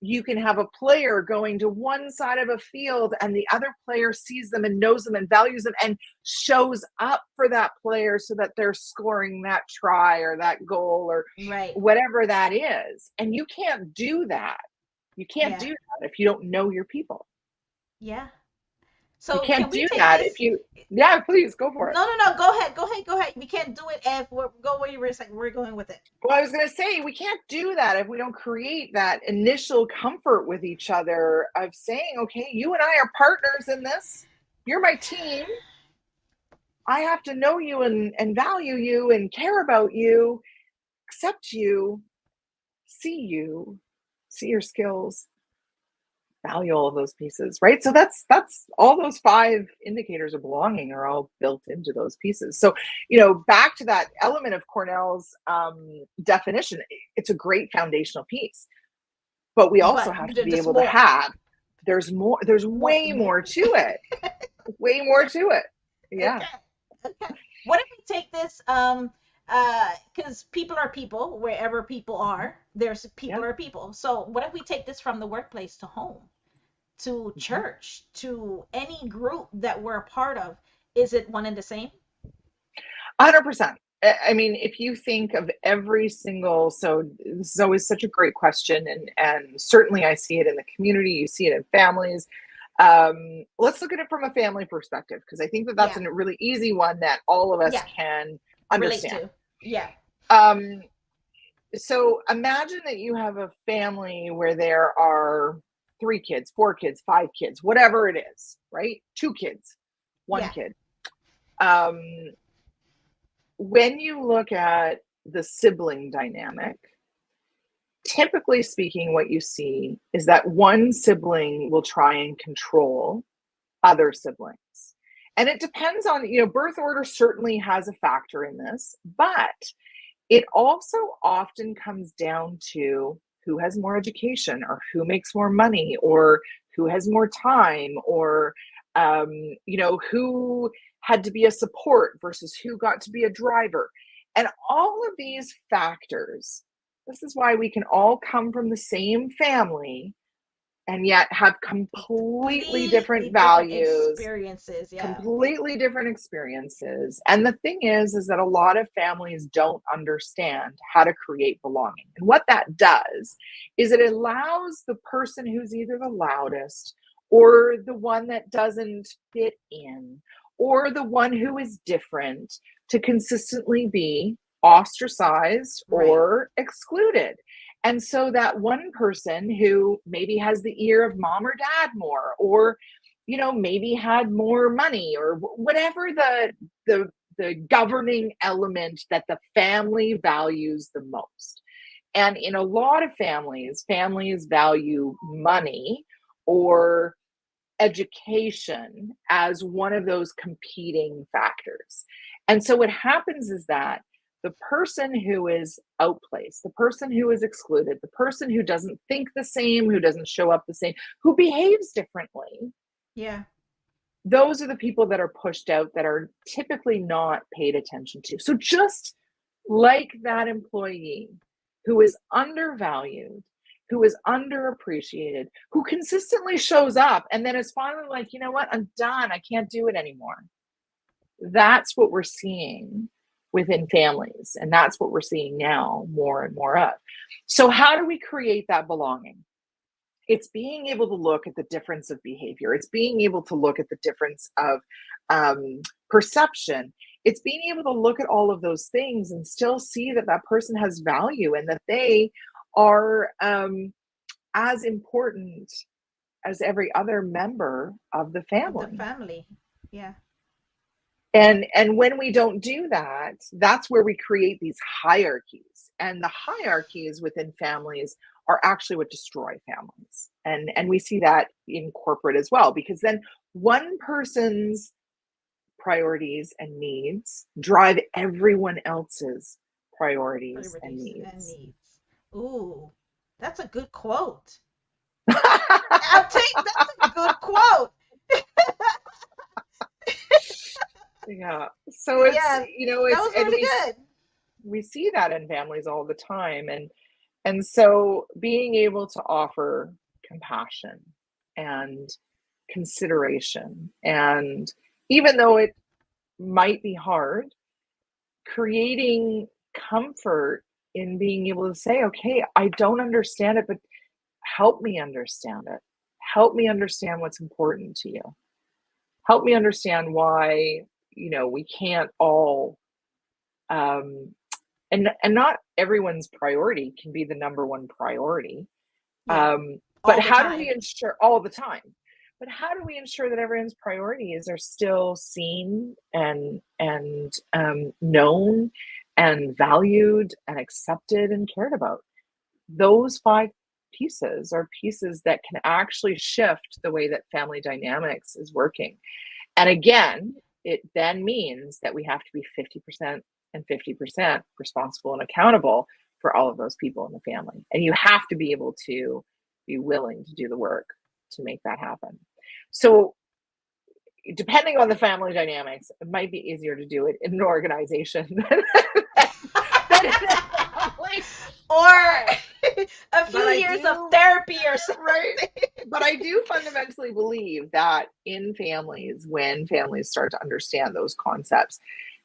[SPEAKER 2] you can have a player going to one side of a field and the other player sees them and knows them and values them and shows up for that player so that they're scoring that try or that goal or
[SPEAKER 1] Right.
[SPEAKER 2] whatever that is. And you can't do that. You can't
[SPEAKER 1] Yeah.
[SPEAKER 2] do that if you don't know your people.
[SPEAKER 1] Yeah.
[SPEAKER 2] You
[SPEAKER 1] So
[SPEAKER 2] can't
[SPEAKER 1] can we
[SPEAKER 2] do
[SPEAKER 1] take
[SPEAKER 2] that if
[SPEAKER 1] this?
[SPEAKER 2] you, yeah, please go for it.
[SPEAKER 1] No, no, no. Go ahead. Go ahead. Go ahead. We can't do it if go where you were saying. We're going with it.
[SPEAKER 2] Well, I was going to say, we can't do that if we don't create that initial comfort with each other of saying, okay, you and I are partners in this. You're my team. I have to know you and value you and care about you, accept you, see you, see your skills, value all of those pieces, right? So that's all those 5 indicators of belonging are all built into those pieces. So, back to that element of Cornell's definition, it's a great foundational piece, but we also
[SPEAKER 1] But
[SPEAKER 2] have to be
[SPEAKER 1] there's
[SPEAKER 2] able to
[SPEAKER 1] more.
[SPEAKER 2] there's more, there's way
[SPEAKER 1] More.
[SPEAKER 2] more to it, way more to it. Yeah.
[SPEAKER 1] Okay. Okay. What if we take this because people are people wherever people
[SPEAKER 2] Mm-hmm.
[SPEAKER 1] are. There's people
[SPEAKER 2] Yeah.
[SPEAKER 1] are people. So what if we take this from the workplace to home, to
[SPEAKER 2] Mm-hmm.
[SPEAKER 1] church, to any group that we're a part of? Is it one and the same?
[SPEAKER 2] 100%. I mean, if you think of every single, so this is always such a great question, and certainly I see it in the community, you see it in families. Let's look at it from a family perspective, because I think that that's
[SPEAKER 1] Yeah.
[SPEAKER 2] a really easy one that all of us
[SPEAKER 1] Yeah.
[SPEAKER 2] can
[SPEAKER 1] Relate
[SPEAKER 2] understand.
[SPEAKER 1] to. Yeah.
[SPEAKER 2] Um, so imagine that you have a family where there are 3 kids, 4 kids, 5 kids, whatever it is, right? 2 kids, 1
[SPEAKER 1] Yeah.
[SPEAKER 2] kid. Um, when you look at the sibling dynamic, typically speaking, what you see is that one sibling will try and control other siblings. And it depends on, birth order certainly has a factor in this, but it also often comes down to who has more education or who makes more money or who has more time or, who had to be a support versus who got to be a driver. And all of these factors, this is why we can all come from the same family and yet have completely
[SPEAKER 1] Completely
[SPEAKER 2] different
[SPEAKER 1] different
[SPEAKER 2] values,
[SPEAKER 1] experiences. Yeah.
[SPEAKER 2] completely different experiences. And the thing is that a lot of families don't understand how to create belonging. And what that does is it allows the person who's either the loudest or the one that doesn't fit in or the one who is different to consistently be ostracized
[SPEAKER 1] Right.
[SPEAKER 2] or excluded. And so that one person who maybe has the ear of mom or dad more, or maybe had more money or whatever the governing element that the family values the most. And in a lot of families value money or education as one of those competing factors. And so what happens is that the person who is outplaced, the person who is excluded, the person who doesn't think the same, who doesn't show up the same, who behaves differently,
[SPEAKER 1] Yeah.
[SPEAKER 2] those are the people that are pushed out, that are typically not paid attention to. So just like that employee who is undervalued, who is underappreciated, who consistently shows up and then is finally like, you know what, I'm done. I can't do it anymore. That's what we're seeing within families. And that's what we're seeing now more and more of. So how do we create that belonging? It's being able to look at the difference of behavior. It's being able to look at the difference of perception. It's being able to look at all of those things and still see that that person has value and that they are as important as every other member of the
[SPEAKER 1] Of the
[SPEAKER 2] family.
[SPEAKER 1] family. Yeah.
[SPEAKER 2] And when we don't do that, that's where we create these hierarchies. And the hierarchies within families are actually what destroy families. And we see that in corporate as well, because then one person's priorities and needs drive everyone else's priorities and
[SPEAKER 1] Priorities and
[SPEAKER 2] needs.
[SPEAKER 1] needs. Ooh, that's a good quote. I'll take that's a good quote.
[SPEAKER 2] Yeah. So it's,
[SPEAKER 1] Yeah, that
[SPEAKER 2] it's,
[SPEAKER 1] was
[SPEAKER 2] and
[SPEAKER 1] really good.
[SPEAKER 2] we see that in families all the time. And And so being able to offer compassion and consideration, and even though it might be hard, creating comfort in being able to say, okay, I don't understand it, but help me understand it. Help me understand what's important to you. Help me understand why, we can't all, and not everyone's priority can be the number one priority.
[SPEAKER 1] Yeah.
[SPEAKER 2] But
[SPEAKER 1] All the
[SPEAKER 2] how do we
[SPEAKER 1] time.
[SPEAKER 2] ensure all the time? But how do we ensure that everyone's priorities are still seen and known and valued and accepted and cared about? Those five pieces are pieces that can actually shift the way that family dynamics is working. And again, it then means that we have to be 50% and 50% responsible and accountable for all of those people in the family. And you have to be able to be willing to do the work to make that happen. So, depending on the family dynamics, it might be easier to do it in an organization than in a family.
[SPEAKER 1] Or a few
[SPEAKER 2] But I
[SPEAKER 1] years of
[SPEAKER 2] do,
[SPEAKER 1] therapy or something.
[SPEAKER 2] right? But I do fundamentally believe that in families, when families start to understand those concepts,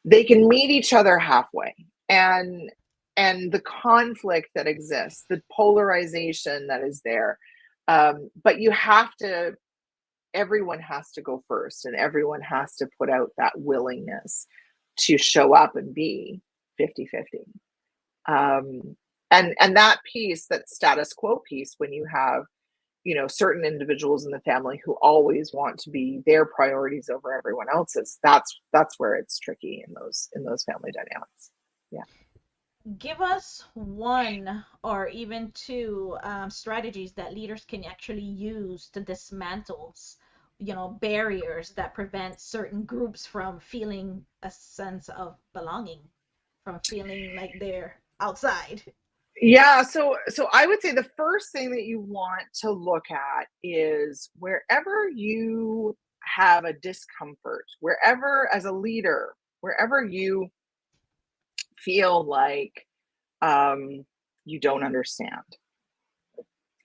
[SPEAKER 2] they can meet each other halfway. And the conflict that exists, the polarization that is there, but everyone has to go first, and everyone has to put out that willingness to show up and be 50-50. And that piece, that status quo piece, when you have certain individuals in the family who always want to be their priorities over everyone else's, that's where it's tricky in those family dynamics. Yeah.
[SPEAKER 1] Give us one or even two strategies that leaders can actually use to dismantle, barriers that prevent certain groups from feeling a sense of belonging, from feeling like they're outside.
[SPEAKER 2] Yeah, so I would say the first thing that you want to look at is wherever you have a discomfort, wherever as a leader, wherever you feel like you don't understand,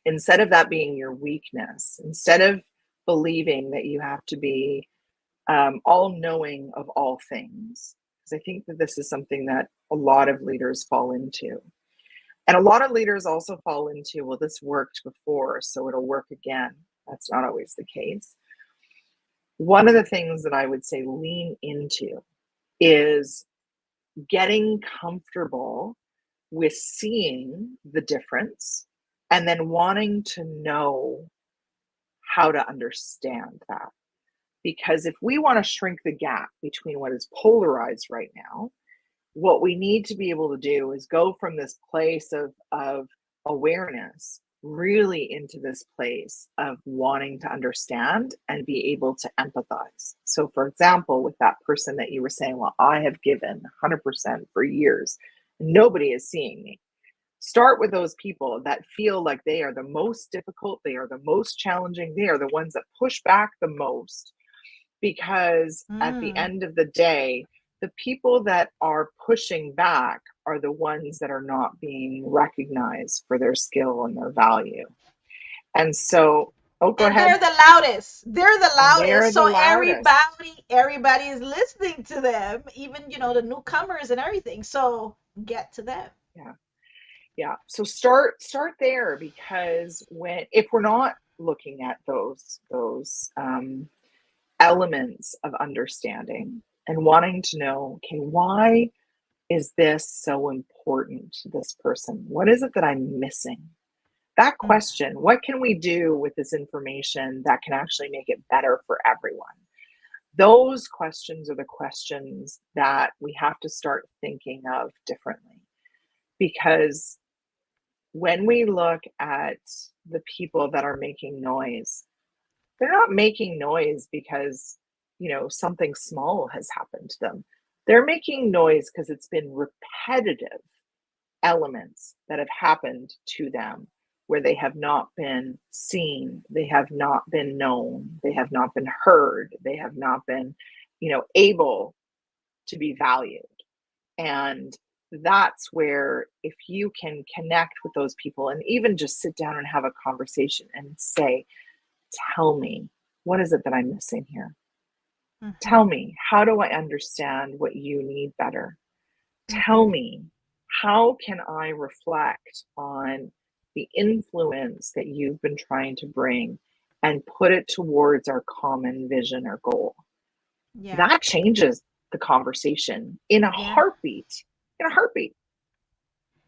[SPEAKER 2] instead of that being your weakness, instead of believing that you have to be all knowing of all things, because I think that this is something that a lot of leaders fall into. And a lot of leaders also fall into, well, this worked before, so it'll work again. That's not always the case. One of the things that I would say lean into is getting comfortable with seeing the difference and then wanting to know how to understand that. Because if we want to shrink the gap between what is polarized right now, what we need to be able to do is go from this place of awareness really into this place of wanting to understand and be able to empathize. So, for example, with that person that you were saying, well, I have given 100% for years, nobody is seeing me. Start with those people that feel like they are the most difficult, they are the most challenging, they are the ones that push back the most. Because at the
[SPEAKER 1] Mm.
[SPEAKER 2] end of the day, the people that are pushing back are the ones that are not being recognized for their skill and their value. And so, oh, go
[SPEAKER 1] And
[SPEAKER 2] ahead.
[SPEAKER 1] they're the loudest. They're the
[SPEAKER 2] And they're
[SPEAKER 1] loudest. So
[SPEAKER 2] the loudest.
[SPEAKER 1] everybody is listening to them, even the newcomers and everything. So get to them.
[SPEAKER 2] Yeah. Yeah. So start there, because if we're not looking at those elements of understanding and wanting to know, okay, why is this so important to this person? What is it that I'm missing? That
[SPEAKER 1] Mm.
[SPEAKER 2] question, what can we do with this information that can actually make it better for everyone? Those questions are the questions that we have to start thinking of differently. Because when we look at the people that are making noise, they're not making noise because, something small has happened to them. They're making noise because it's been repetitive elements that have happened to them where they have not been seen, they have not been known, they have not been heard, they have not been, able to be valued. And that's where, if you can connect with those people and even just sit down and have a conversation and say, tell me, what is it that I'm missing here? Tell
[SPEAKER 1] Mhm.
[SPEAKER 2] me, how do I understand what you need better? Tell
[SPEAKER 1] Mhm.
[SPEAKER 2] me, how can I reflect on the influence that you've been trying to bring and put it towards our common vision or goal?
[SPEAKER 1] Yeah.
[SPEAKER 2] That changes the conversation in a
[SPEAKER 1] Yeah.
[SPEAKER 2] heartbeat. In a heartbeat.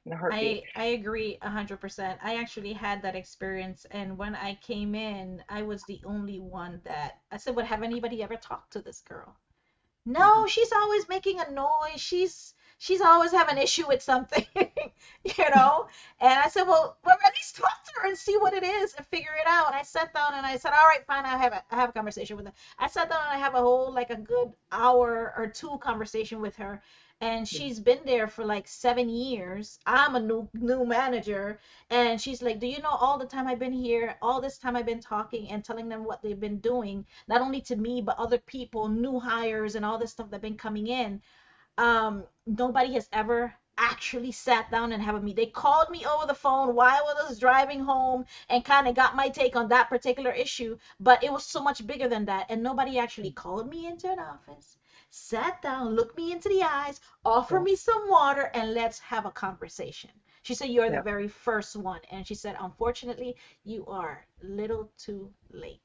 [SPEAKER 2] In a heartbeat.
[SPEAKER 1] I agree 100%. I actually had that experience, and when I came in, I was the only one that I said, "Well, have anybody ever talked to this girl?"
[SPEAKER 2] Mhm.
[SPEAKER 1] No, she's always making a noise. She's always having an issue with something, you know? And I said, well, at least talk to her and see what it is and figure it out. And I sat down and I said, all right, fine, I have a conversation with her. I sat down and I have a whole like a good hour or two conversation with her. And she's been there for like 7 years. I'm a new manager, and she's like, "Do you know all the time I've been here, all this time I've been talking and telling them what they've been doing, not only to me but other people, new hires and all this stuff that been coming in. Nobody has ever actually sat down and have a meeting. They called me over the phone while I was driving home and kind of got my take on that particular issue, but it was so much bigger than that, and nobody actually called me into an office, sat down, looked me into the eyes, offer
[SPEAKER 2] Yeah.
[SPEAKER 1] me some water, and let's have a conversation." She said, "You're the
[SPEAKER 2] Yeah.
[SPEAKER 1] very first one." And she said, "Unfortunately, you are little too late."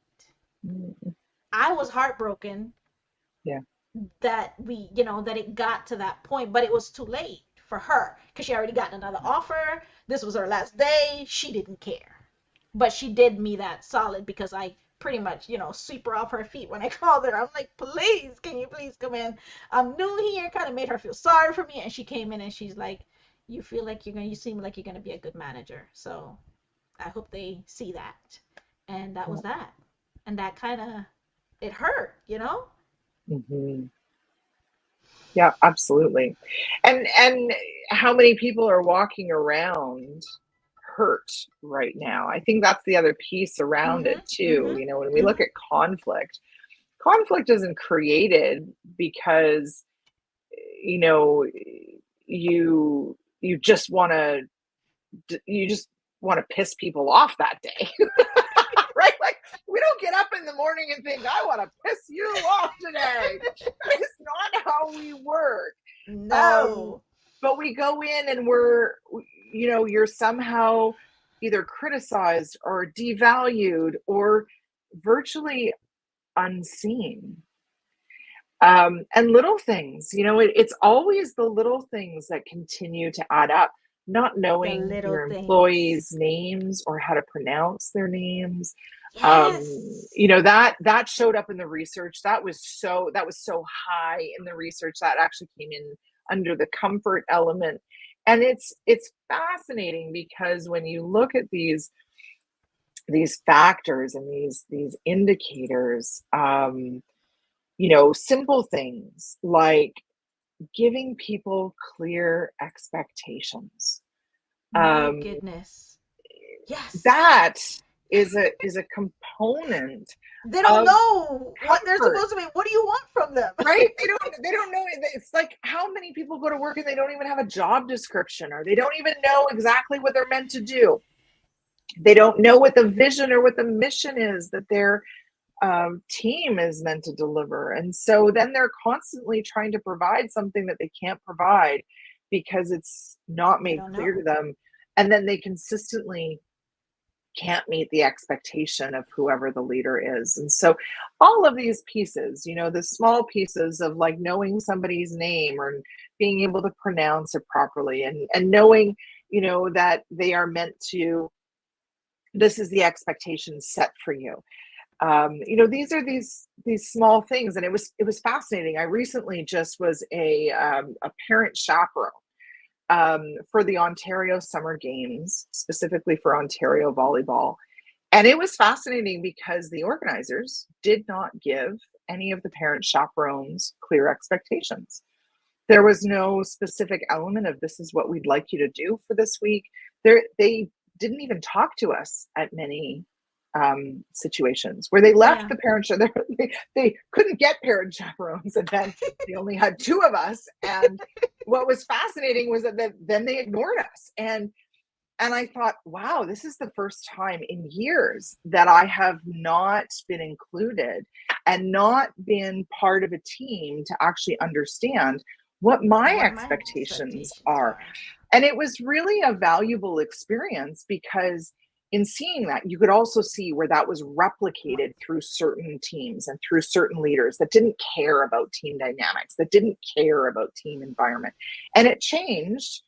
[SPEAKER 2] Mm.
[SPEAKER 1] I was heartbroken
[SPEAKER 2] Yeah.
[SPEAKER 1] that that it got to that point, but it was too late for her because she already gotten another offer. This was her last day. She didn't care. But she did me that solid because I pretty much, sweep her off her feet when I called her. I'm like, "Please, can you please come in? I'm new here." Kind of made her feel sorry for me. And she came in and she's like, you seem like you're going to be a good manager. So I hope they see that. And that
[SPEAKER 2] Yeah.
[SPEAKER 1] was that. And that kind of, it hurt.
[SPEAKER 2] Hmm. Yeah, absolutely. And how many people are walking around hurt right now? I think that's the other piece around
[SPEAKER 1] Mhm.
[SPEAKER 2] it too.
[SPEAKER 1] Mhm.
[SPEAKER 2] When we look
[SPEAKER 1] Mhm.
[SPEAKER 2] at conflict, conflict isn't created because you know you just want to you just want to piss people off that day. Right? Like, we don't get up in the morning and think, I want to piss you off today. That is not how we work. Um,
[SPEAKER 1] No.
[SPEAKER 2] but we go in and you're somehow either criticized or devalued or virtually unseen. And little things, it's always the little things that continue to add up. Not
[SPEAKER 1] The
[SPEAKER 2] knowing
[SPEAKER 1] little
[SPEAKER 2] your
[SPEAKER 1] things.
[SPEAKER 2] employees' names or how to pronounce their names.
[SPEAKER 1] Yes.
[SPEAKER 2] That showed up in the research. That was so high in the research that actually came in under the comfort element. And it's fascinating because when you look at these factors and these indicators, simple things like giving people clear expectations.
[SPEAKER 1] My
[SPEAKER 2] Um,
[SPEAKER 1] goodness. Yes.
[SPEAKER 2] that is a component
[SPEAKER 1] They don't
[SPEAKER 2] of
[SPEAKER 1] know what they're
[SPEAKER 2] comfort,
[SPEAKER 1] supposed to be. What do you want from them?
[SPEAKER 2] right? They don't know. It's like, how many people go to work and they don't even have a job description, or they don't even know exactly what they're meant to do. They don't know what the vision or what the mission is that their team is meant to deliver. And so then they're constantly trying to provide something that they can't provide because it's not
[SPEAKER 1] They
[SPEAKER 2] made
[SPEAKER 1] don't
[SPEAKER 2] clear
[SPEAKER 1] know.
[SPEAKER 2] to them. And then they consistently can't meet the expectation of whoever the leader is. And so all of these pieces, the small pieces of like knowing somebody's name or being able to pronounce it properly, and knowing, that they are meant to, this is the expectation set for you. These are these small things, and it was fascinating. I recently just was a parent chaperone for the Ontario Summer Games, specifically for Ontario volleyball, and it was fascinating because the organizers did not give any of the parent chaperones clear expectations. There was no specific element of, this is what we'd like you to do for this week. They didn't even talk to us at many. situations where they left
[SPEAKER 1] Yeah.
[SPEAKER 2] the parent they couldn't get parent chaperones, and then they only had two of us. And what was fascinating was that then they ignored us. And I thought, wow, this is the first time in years that I have not been included and not been part of a team to actually understand what my
[SPEAKER 1] What my
[SPEAKER 2] expectations
[SPEAKER 1] expectations
[SPEAKER 2] are.
[SPEAKER 1] are.
[SPEAKER 2] And it was really a valuable experience, because in seeing that, you could also see where that was replicated through certain teams and through certain leaders that didn't care about team dynamics, that didn't care about team environment. And it changed,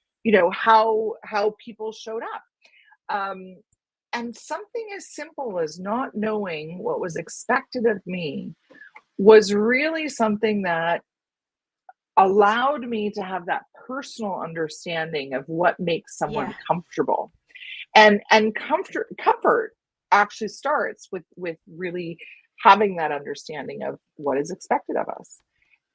[SPEAKER 2] how people showed up. And something as simple as not knowing what was expected of me was really something that allowed me to have that personal understanding of what makes someone
[SPEAKER 1] Yeah.
[SPEAKER 2] comfortable. And comfort actually starts with really having that understanding of what is expected of us.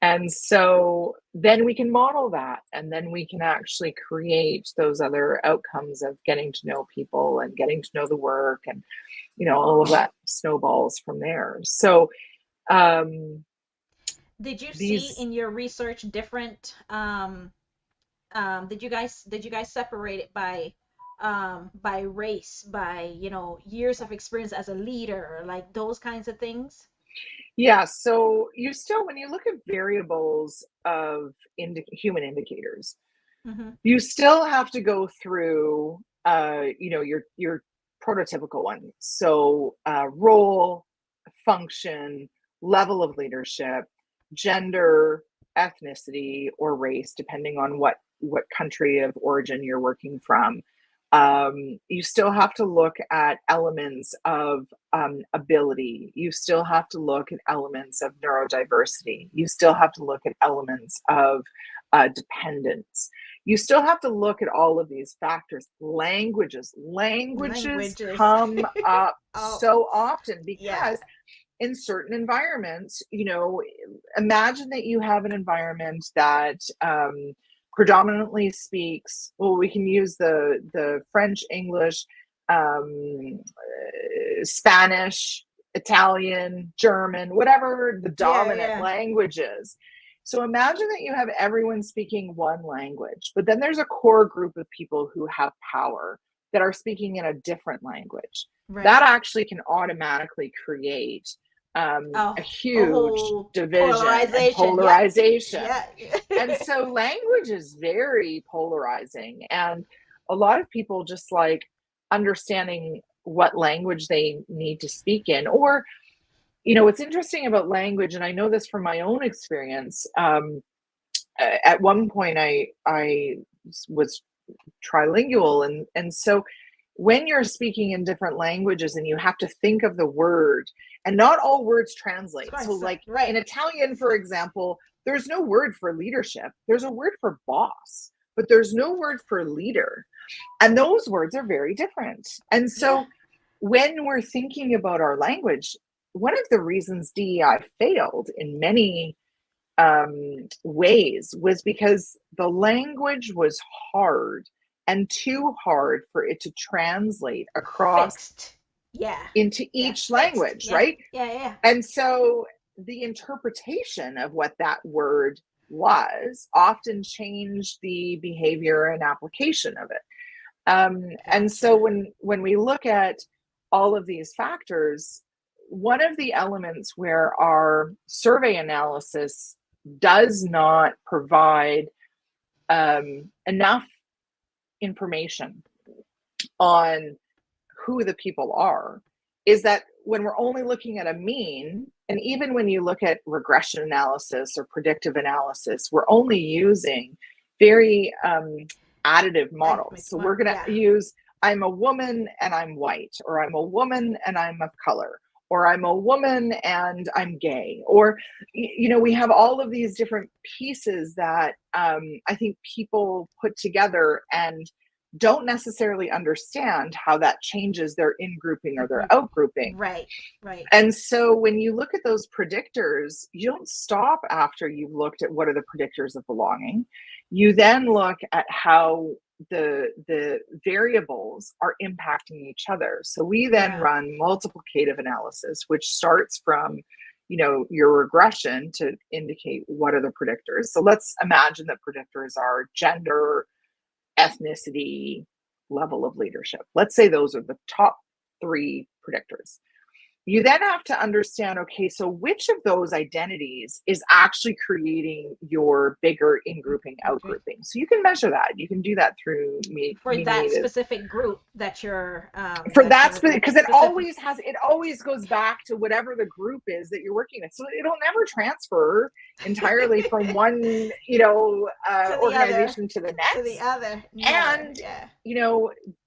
[SPEAKER 2] And so then we can model that, and then we can actually create those other outcomes of getting to know people and getting to know the work, and all of that snowballs from there. So
[SPEAKER 1] Did you see
[SPEAKER 2] these
[SPEAKER 1] in your research different did you guys separate it by race, by years of experience as a leader, like those kinds of things?
[SPEAKER 2] Yeah, so you still, when you look at variables of human indicators,
[SPEAKER 1] Mm-hmm.
[SPEAKER 2] you still have to go through, your prototypical ones. So role, function, level of leadership, gender, ethnicity, or race, depending on what country of origin you're working from. You still have to look at elements of ability. You still have to look at elements of neurodiversity. You still have to look at elements of dependence. You still have to look at all of these factors. Languages
[SPEAKER 1] Languages.
[SPEAKER 2] come up
[SPEAKER 1] Oh,
[SPEAKER 2] so often
[SPEAKER 1] yeah.
[SPEAKER 2] because in certain environments, imagine that you have an environment that predominantly speaks, well, we can use the French, English, Spanish, Italian, German, whatever the
[SPEAKER 1] Yeah,
[SPEAKER 2] dominant
[SPEAKER 1] yeah.
[SPEAKER 2] language is. So imagine that you have everyone speaking one language, but then there's a core group of people who have power that are speaking in a different language.
[SPEAKER 1] Right.
[SPEAKER 2] That actually can automatically create a
[SPEAKER 1] Oh, a
[SPEAKER 2] huge
[SPEAKER 1] whole
[SPEAKER 2] division and
[SPEAKER 1] polarization. Yeah.
[SPEAKER 2] polarization.
[SPEAKER 1] Yeah.
[SPEAKER 2] And so language is very polarizing. And a lot of people just like understanding what language they need to speak in. Or, what's interesting about language, and I know this from my own experience, at one point I was trilingual, and so when you're speaking in different languages and you have to think of the word, and not all words
[SPEAKER 1] It's
[SPEAKER 2] translate.
[SPEAKER 1] going
[SPEAKER 2] So
[SPEAKER 1] so
[SPEAKER 2] like
[SPEAKER 1] right.
[SPEAKER 2] in Italian, for example, there's no word for leadership. There's a word for boss, but there's no word for leader. And those words are very different. And
[SPEAKER 1] Yeah.
[SPEAKER 2] so when we're thinking about our language, one of the reasons DEI failed in many ways was because the language was hard, and too hard for it to translate across
[SPEAKER 1] Fixed. Yeah.
[SPEAKER 2] into
[SPEAKER 1] Yeah.
[SPEAKER 2] each
[SPEAKER 1] Fixed.
[SPEAKER 2] language,
[SPEAKER 1] Yeah.
[SPEAKER 2] right?
[SPEAKER 1] Yeah. Yeah.
[SPEAKER 2] And so the interpretation of what that word was often changed the behavior and application of it. And so
[SPEAKER 1] Gotcha.
[SPEAKER 2] when we look at all of these factors, one of the elements where our survey analysis does not provide enough information on who the people are is that when we're only looking at a mean, and even when you look at regression analysis or predictive analysis, we're only using very additive models. So we're going
[SPEAKER 1] Yeah.
[SPEAKER 2] to use, I'm a woman and I'm white, or I'm a woman and I'm of color, or I'm a woman and I'm gay, or we have all of these different pieces that I think people put together and don't necessarily understand how that changes their in-grouping or their
[SPEAKER 1] Mhm.
[SPEAKER 2] out-grouping.
[SPEAKER 1] Right. Right.
[SPEAKER 2] And so when you look at those predictors, you don't stop after you've looked at what are the predictors of belonging. You then look at how the variables are impacting each other. So we then
[SPEAKER 1] Yeah.
[SPEAKER 2] run multiplicative analysis, which starts from, your regression to indicate what are the predictors. So let's imagine that predictors are gender, ethnicity, level of leadership. Let's say those are the top three predictors. You then have to understand, okay, so which of those identities is actually creating your bigger in-grouping, out-grouping? So you can measure that. You can do that through
[SPEAKER 1] For that specific group that
[SPEAKER 2] for
[SPEAKER 1] you're
[SPEAKER 2] that,
[SPEAKER 1] looking at
[SPEAKER 2] because
[SPEAKER 1] specific.
[SPEAKER 2] it always goes back to whatever the group is that you're working with. So it'll never transfer entirely from one,
[SPEAKER 1] To the other,
[SPEAKER 2] organization to the
[SPEAKER 1] to the
[SPEAKER 2] next.
[SPEAKER 1] other, never.
[SPEAKER 2] And,
[SPEAKER 1] Yeah.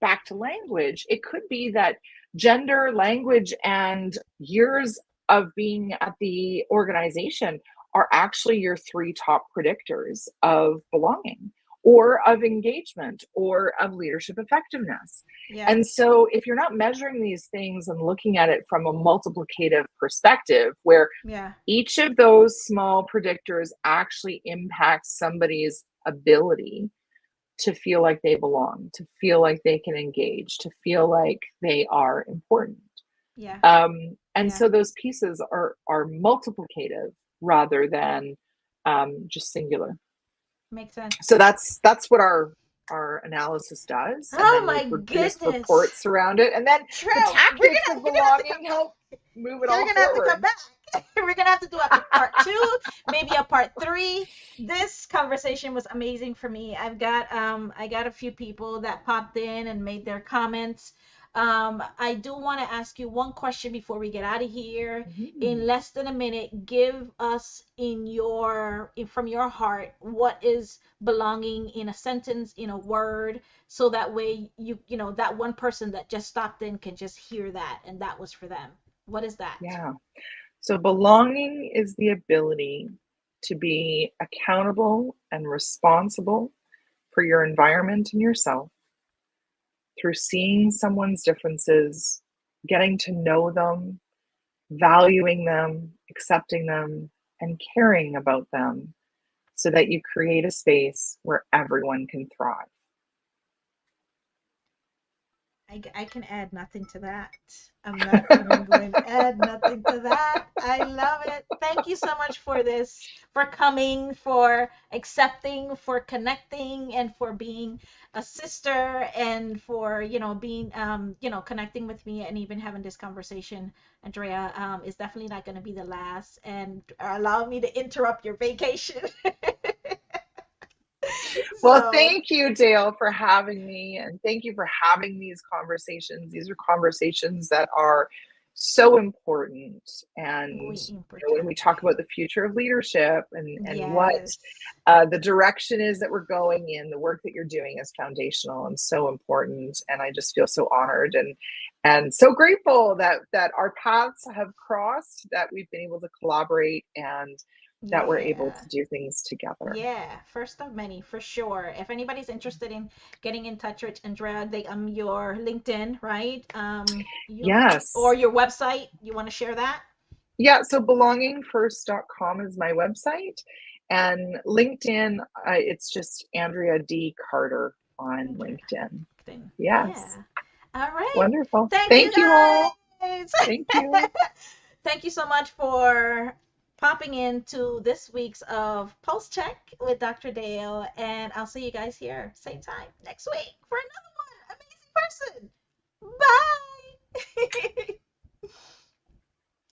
[SPEAKER 2] back to language, it could be that gender, language, and years of being at the organization are actually your three top predictors of belonging or of engagement or of leadership effectiveness.
[SPEAKER 1] Yeah.
[SPEAKER 2] And so if you're not measuring these things and looking at it from a multiplicative perspective, where
[SPEAKER 1] Yeah.
[SPEAKER 2] each of those small predictors actually impacts somebody's ability to feel like they belong, to feel like they can engage, to feel like they are important.
[SPEAKER 1] Yeah.
[SPEAKER 2] And
[SPEAKER 1] Yeah.
[SPEAKER 2] so those pieces are multiplicative rather than just singular.
[SPEAKER 1] Makes sense.
[SPEAKER 2] So that's what our analysis does, and
[SPEAKER 1] Oh
[SPEAKER 2] then we
[SPEAKER 1] my
[SPEAKER 2] produce
[SPEAKER 1] goodness.
[SPEAKER 2] reports around it, and then
[SPEAKER 1] True.
[SPEAKER 2] the tactics of
[SPEAKER 1] You're gonna have to come.
[SPEAKER 2] belonging help move it
[SPEAKER 1] You're
[SPEAKER 2] all
[SPEAKER 1] gonna have to come
[SPEAKER 2] forward.
[SPEAKER 1] back. We're gonna have to do a part two, maybe a part three. This conversation was amazing for me. I got a few people that popped in and made their comments. I do want to ask you one question before we get out of here. In
[SPEAKER 2] Mhm.
[SPEAKER 1] less than a minute, give us from your heart, what is belonging in a sentence, in a word, so that way that one person that just stopped in can just hear that and that was for them. What is that?
[SPEAKER 2] Yeah. So belonging is the ability to be accountable and responsible for your environment and yourself through seeing someone's differences, getting to know them, valuing them, accepting them, and caring about them so that you create a space where everyone can thrive.
[SPEAKER 1] I can add nothing to that. I'm not even going to add nothing to that. I love it. Thank you so much for this, for coming, for accepting, for connecting, and for being a sister, and for, being, connecting with me and even having this conversation. Andrea, is definitely not going to be the last. And allow me to interrupt your vacation.
[SPEAKER 2] Well,
[SPEAKER 1] So,
[SPEAKER 2] thank you, Dale, for having me. And thank you for having these conversations. These are conversations that are so important. And
[SPEAKER 1] muy
[SPEAKER 2] when we talk
[SPEAKER 1] importante.
[SPEAKER 2] about the future of leadership and what
[SPEAKER 1] Yes.
[SPEAKER 2] the direction is that we're going in, the work that you're doing is foundational and so important. And I just feel so honored and so grateful that our paths have crossed, that we've been able to collaborate, and that we're able
[SPEAKER 1] Yeah.
[SPEAKER 2] to do things together.
[SPEAKER 1] Yeah, first of many for sure. If anybody's interested in getting in touch with Andrea, your LinkedIn, right? Or
[SPEAKER 2] Yes.
[SPEAKER 1] your website. You want to share that?
[SPEAKER 2] Yeah, so belongingfirst.com is my website. And LinkedIn, it's just Andrea D. Carter on
[SPEAKER 1] Andrea.
[SPEAKER 2] LinkedIn.
[SPEAKER 1] LinkedIn.
[SPEAKER 2] Yes.
[SPEAKER 1] Yeah. All right.
[SPEAKER 2] Wonderful.
[SPEAKER 1] Thank you
[SPEAKER 2] Thank you all.
[SPEAKER 1] guys.
[SPEAKER 2] Thank you.
[SPEAKER 1] Thank you so much for popping into this week's of Pulse Check with Dr. Dale, and I'll see you guys here same time next week for